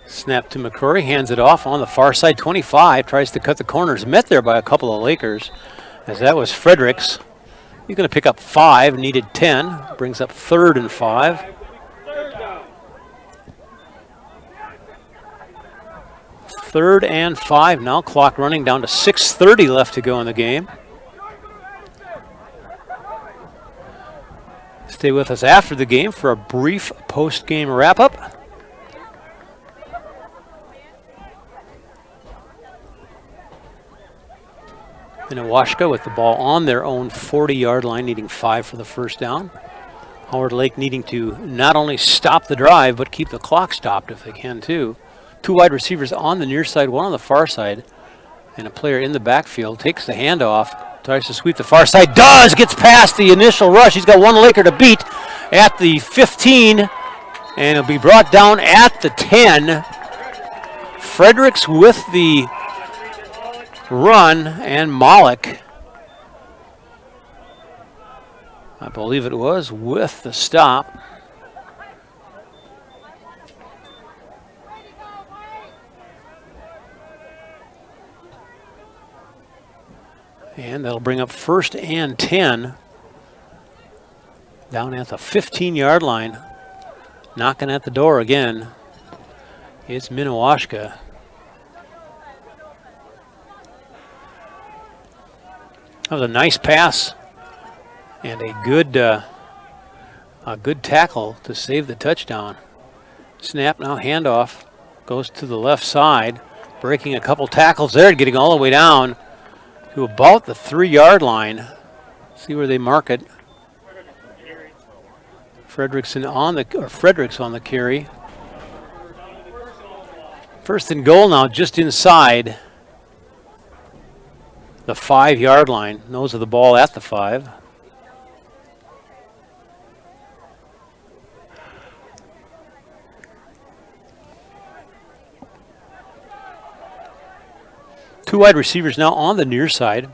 Snap to McCrory, hands it off on the far side, 25, tries to cut the corners, met there by a couple of Lakers, as that was Fredericks He's going to pick up 5, needed 10. Brings up 3rd and 5. Third down. 3rd and 5 now. Clock running down to 6:30 left to go in the game. Stay with us after the game for a brief post-game wrap-up. Minnewaska with the ball on their own 40-yard line, needing 5 for the first down. Howard Lake needing to not only stop the drive, but keep the clock stopped if they can too. 2 wide receivers on the near side, 1 on the far side, and a player in the backfield takes the handoff, tries to sweep the far side, gets past the initial rush. He's got 1 Laker to beat at the 15, and he'll be brought down at the 10. Fredericks with the run, and Malik, I believe it was, with the stop. And that'll bring up 1st and 10 down at the 15-yard line. Knocking at the door again is Minnewaska. That was a nice pass and a good tackle to save the touchdown. Snap now, handoff, goes to the left side, breaking a couple tackles there, getting all the way down to about the 3-yard line. See where they mark it. Fredericks on the carry. 1st and goal now, just inside the 5-yard line. Nose of the ball at the 5. Two wide receivers now on the near side.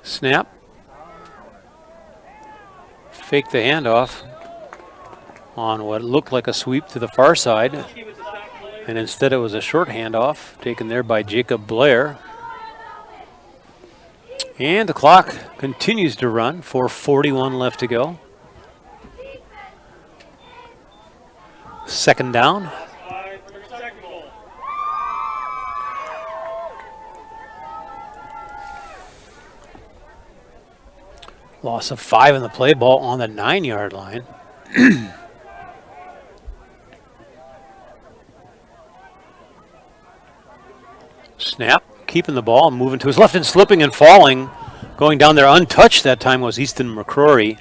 Snap. Fake the handoff on what looked like a sweep to the far side. And instead it was a short handoff taken there by Jacob Blair. And the clock continues to run. 4:41 left to go. 2nd down. Loss of 5 in the play, ball on the 9-yard line. Snap, keeping the ball, moving to his left and slipping and falling. Going down there untouched that time was Easton McCrory.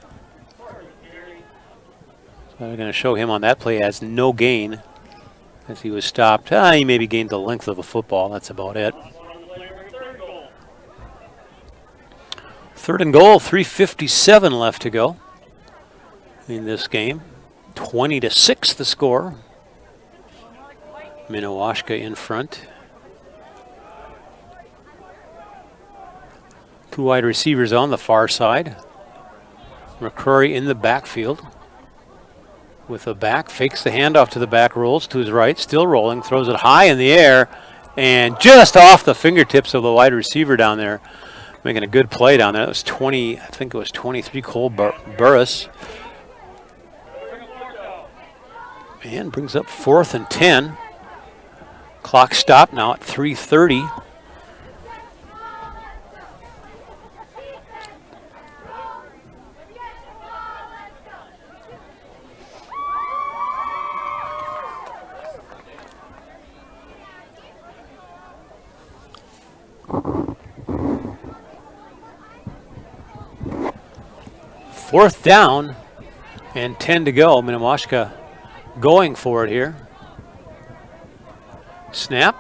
So they're going to show him on that play as no gain as he was stopped. He maybe gained the length of a football, that's about it. 3rd and goal, 3:57 left to go in this game. 20-6 the score. Minnewaska in front. 2 wide receivers on the far side. McCrory in the backfield. With a back, fakes the handoff to the back, rolls to his right, still rolling, throws it high in the air, and just off the fingertips of the wide receiver down there. Making a good play down there. That was 23 Cole Burris. And brings up 4th and 10. Clock stopped now at 3:30. Fourth down and 10 to go. Minnewaska going for it here. Snap.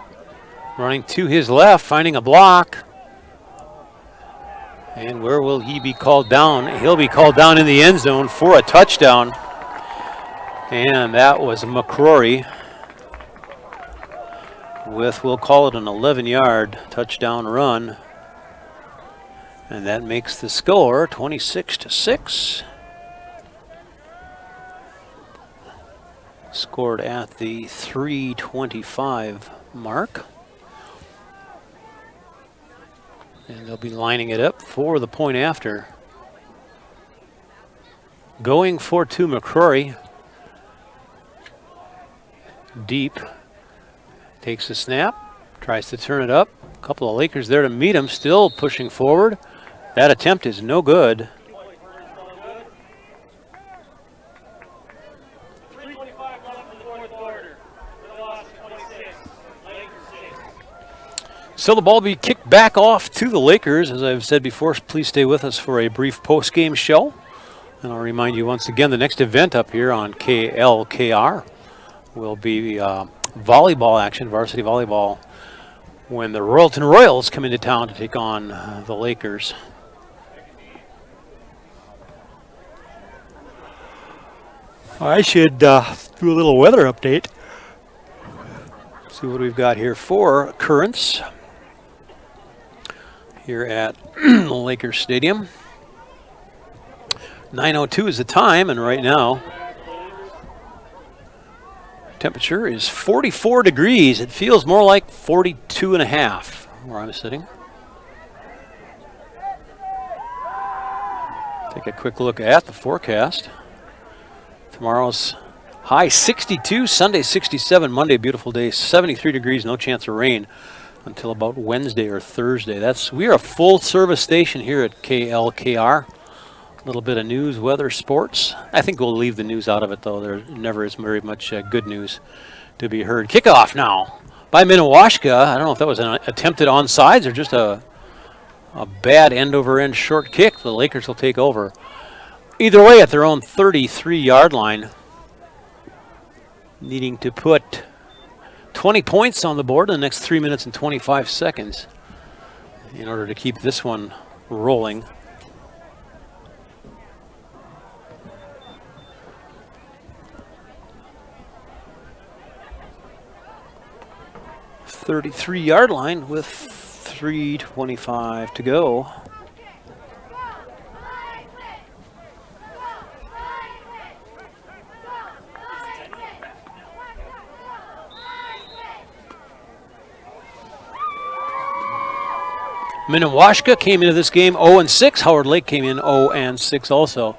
Running to his left, finding a block. And where will he be called down? He'll be called down in the end zone for a touchdown. And that was McCrory with, we'll call it an 11-yard touchdown run. And that makes the score 26-6. Scored at the 3:25 mark. And they'll be lining it up for the point after. Going for two, McCrory. Deep. Takes the snap. Tries to turn it up. A couple of Lakers there to meet him. Still pushing forward. That attempt is no good. 3:25 left in the fourth quarter. Minnewaska 26, Lakers 6. So the ball will be kicked back off to the Lakers. As I've said before, please stay with us for a brief post-game show. And I'll remind you once again, the next event up here on KLKR will be volleyball action, varsity volleyball, when the Royalton Royals come into town to take on the Lakers. I should do a little weather update. See what we've got here for currents here at the Lakers Stadium. 9:02 is the time, and right now temperature is 44 degrees. It feels more like 42 and a half where I'm sitting. Take a quick look at the forecast. Tomorrow's high 62, Sunday 67, Monday beautiful day, 73 degrees, no chance of rain until about Wednesday or Thursday. We are a full service station here at KLKR. A little bit of news, weather, sports. I think we'll leave the news out of it, though. There never is very much good news to be heard. Kickoff now by Minnewaska. I don't know if that was an attempted onside or just a bad end-over-end short kick. The Lakers will take over. Either way, at their own 33-yard line, needing to put 20 points on the board in the next 3 minutes and 25 seconds in order to keep this one rolling. .33-yard line with 3:25 to go. Minnewaska came into this game 0-6. Howard Lake came in 0-6 also.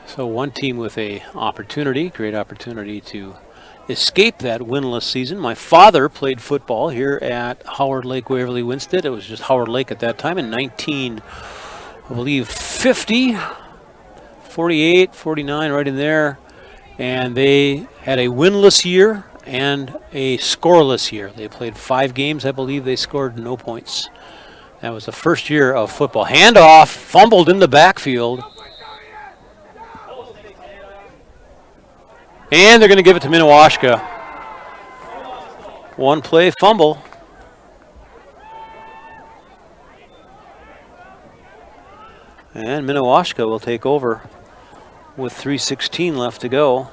So one team with a opportunity, great opportunity to escape that winless season. My father played football here at Howard Lake Waverly Winsted. It was just Howard Lake at that time in 50, 48, 49, right in there. And they had a winless year and a scoreless year. They played 5 games, I believe. They scored no points. That was the first year of football. Handoff, fumbled in the backfield. And they're going to give it to Minnewaska. One play fumble. And Minnewaska will take over with 3:16 left to go.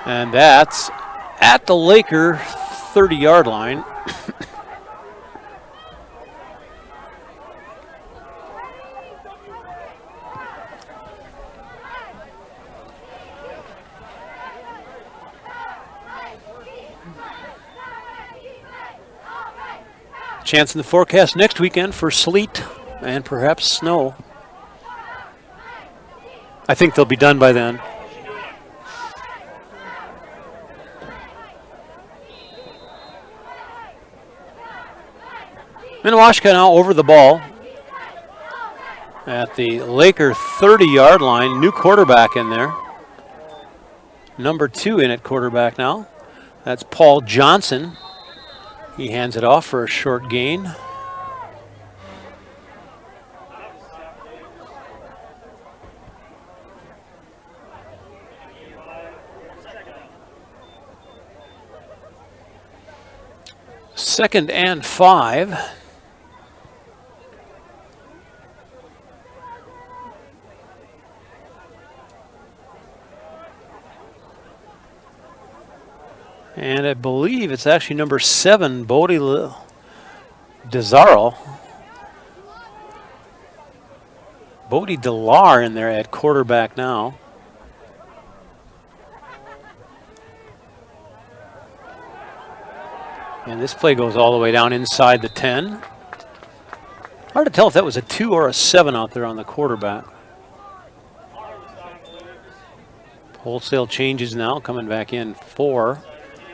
And that's at the Laker 30-yard line. Chance in the forecast next weekend for sleet and perhaps snow. I think they'll be done by then. Minnewaska now over the ball at the Laker 30-yard line. New quarterback in there. Number 2 in at quarterback now. That's Paul Johnson. He hands it off for a short gain. Second and 5. And I believe it's actually number 7, Bodie DeZaro. Bodie DeLar in there at quarterback now. And this play goes all the way down inside the 10. Hard to tell if that was a 2 or a 7 out there on the quarterback. Wholesale changes now coming back in for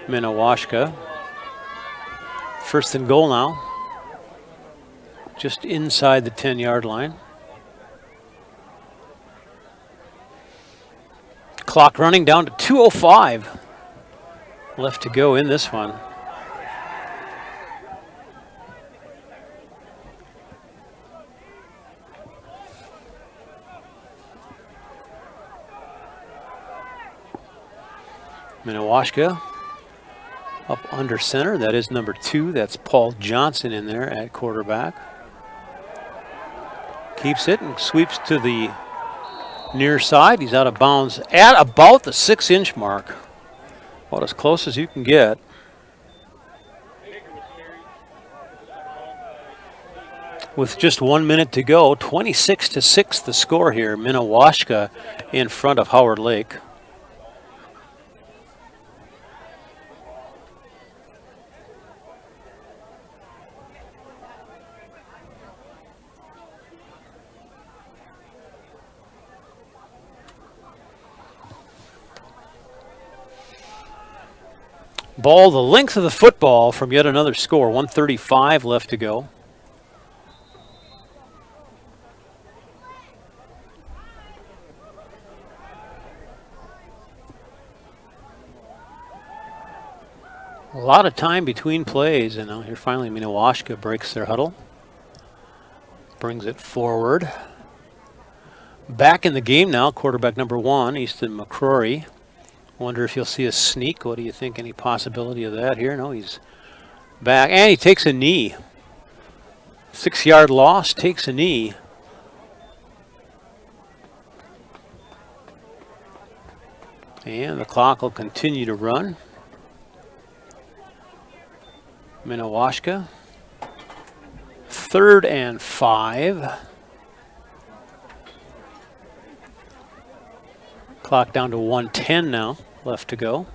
Minnewaska. First and goal now. Just inside the 10-yard line. Clock running down to 2:05 left to go in this one. Minnewaska up under center. That is number 2. That's Paul Johnson in there at quarterback. Keeps it and sweeps to the near side. He's out of bounds at about the 6-inch mark. About as close as you can get. With just 1 minute to go, 26-6 the score here. Minnewaska in front of Howard Lake. Ball the length of the football from yet another score. 1:35 left to go. A lot of time between plays, and now here finally Minnewaska breaks their huddle. Brings it forward. Back in the game now, quarterback number 1, Easton McCrory. Wonder if you'll see a sneak. What do you think? Any possibility of that here? No, he's back. And he takes a knee. 6-yard loss, takes a knee. And the clock will continue to run. Minnewaska. 3rd and 5. Clock down to 1:10 now. Left to go.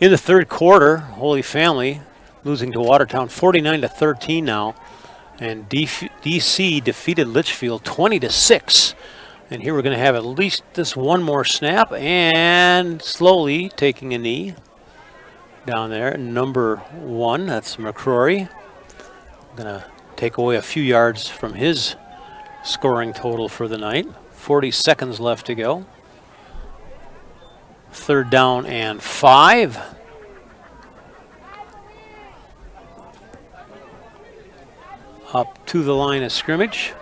In the 3rd quarter, Holy Family losing to Watertown 49-13 now. And DC defeated Litchfield 20-6. And here we're going to have at least this one more snap, and slowly taking a knee down there. Number 1, that's McCrory. Going to take away a few yards from his scoring total for the night. 40 seconds left to go. 3rd down and 5. Up to the line of scrimmage.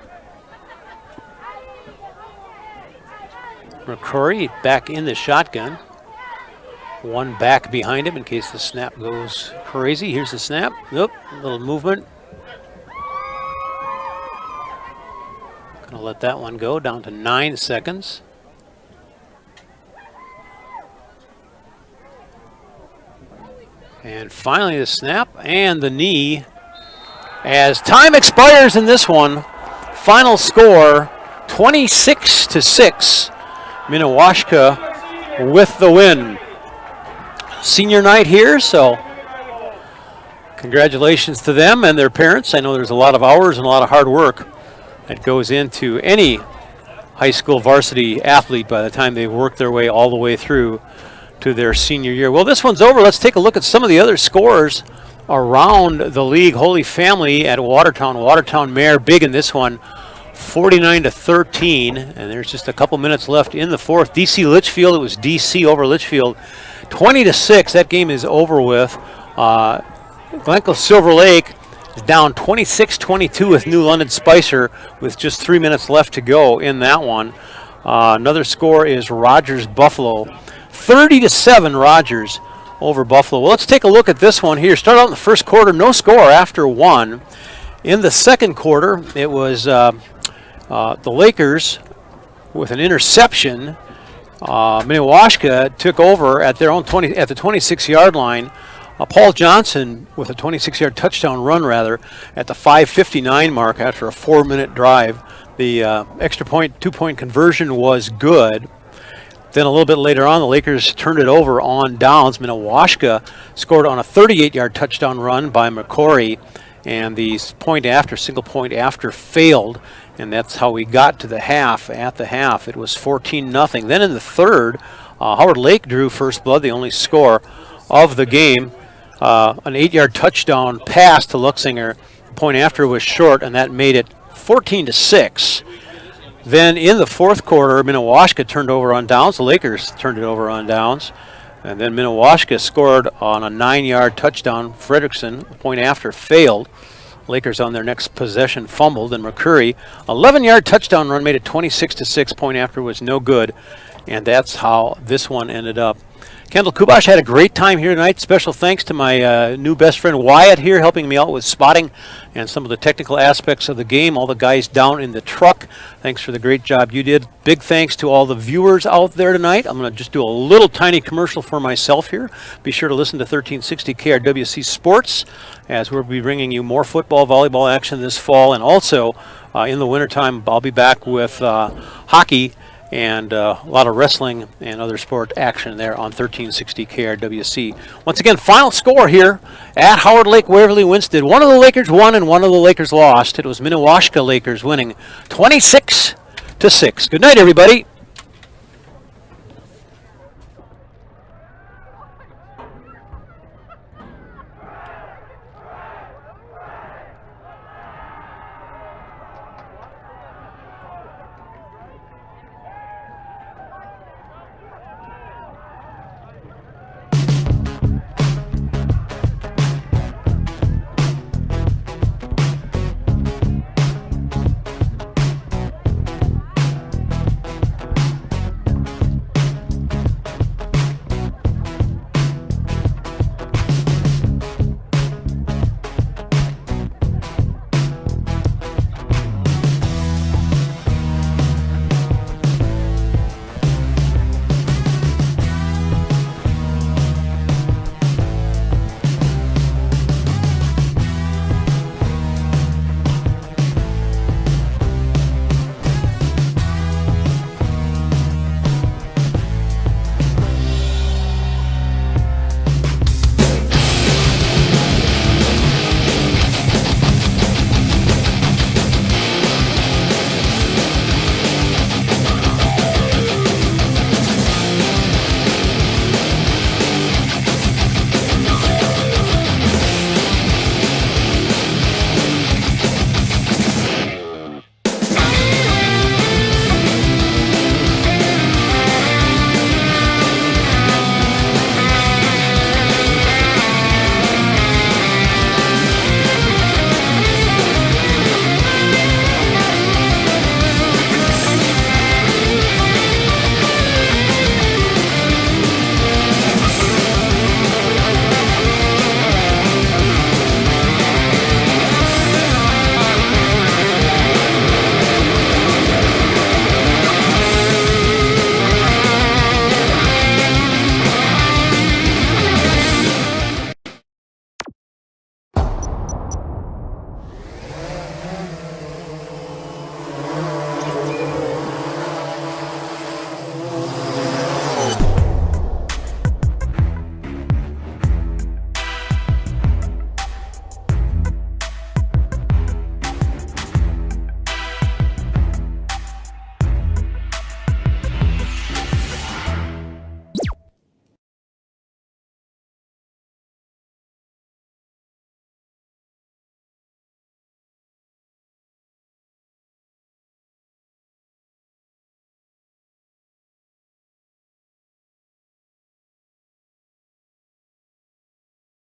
McCrory back in the shotgun. 1 back behind him in case the snap goes crazy. Here's the snap. Nope, little movement. Gonna let that one go down to 9 seconds. And finally the snap and the knee. As time expires in this one, final score 26-6. Minnewaska with the win. Senior night here, so congratulations to them and their parents. I know there's a lot of hours and a lot of hard work that goes into any high school varsity athlete by the time they work their way all the way through to their senior year. Well, this one's over. Let's take a look at some of the other scores around the league. Holy Family at Watertown. Watertown Mare big in this one, 49-13. And there's just a couple minutes left in the 4th. DC Litchfield, it was DC over Litchfield, 20-6. That game is over with. Glencoe Silver Lake is down 26-22 with New London Spicer with just 3 minutes left to go in that one. Another score is Rogers Buffalo, 30-7 Rogers over Buffalo. Well, let's take a look at this one here. Start out in the first quarter, no score after 1. In the second quarter, it was the Lakers with an interception. Minnewaska took over at their own at the 26-yard line. Paul Johnson with a 26-yard touchdown run, rather, at the 5:59 mark after a 4-minute drive. The extra point, 2-point conversion was good. Then a little bit later on, the Lakers turned it over on downs. Minnewaska scored on a 38-yard touchdown run by McCory, and the single point after failed, and that's how we got to the half. At the half, it was 14-0. Then in the third, Howard Lake drew first blood, the only score of the game. An 8-yard touchdown pass to Luxinger. The point after was short, and that made it 14-6. Then in the fourth quarter, Minnewaska turned over on downs. The Lakers turned it over on downs. And then Minnewaska scored on a 9-yard touchdown. Fredrickson, the point after, failed. Lakers on their next possession fumbled, and McCurry, 11-yard touchdown run, made it 26-6. Point after was no good, and that's how this one ended up. Kendall Kubash had a great time here tonight. Special thanks to my new best friend Wyatt here, helping me out with spotting and some of the technical aspects of the game. All the guys down in the truck, thanks for the great job you did. Big thanks to all the viewers out there tonight. I'm going to just do a little tiny commercial for myself here. Be sure to listen to 1360 KRWC Sports, as we'll be bringing you more football, volleyball action this fall. And also, in the wintertime, I'll be back with hockey and a lot of wrestling and other sport action there on 1360 KRWC. Once again, final score here at Howard Lake Waverly Winsted. One of the Lakers won and one of the Lakers lost. It was Minnewaska Lakers winning 26-6. Good night, everybody.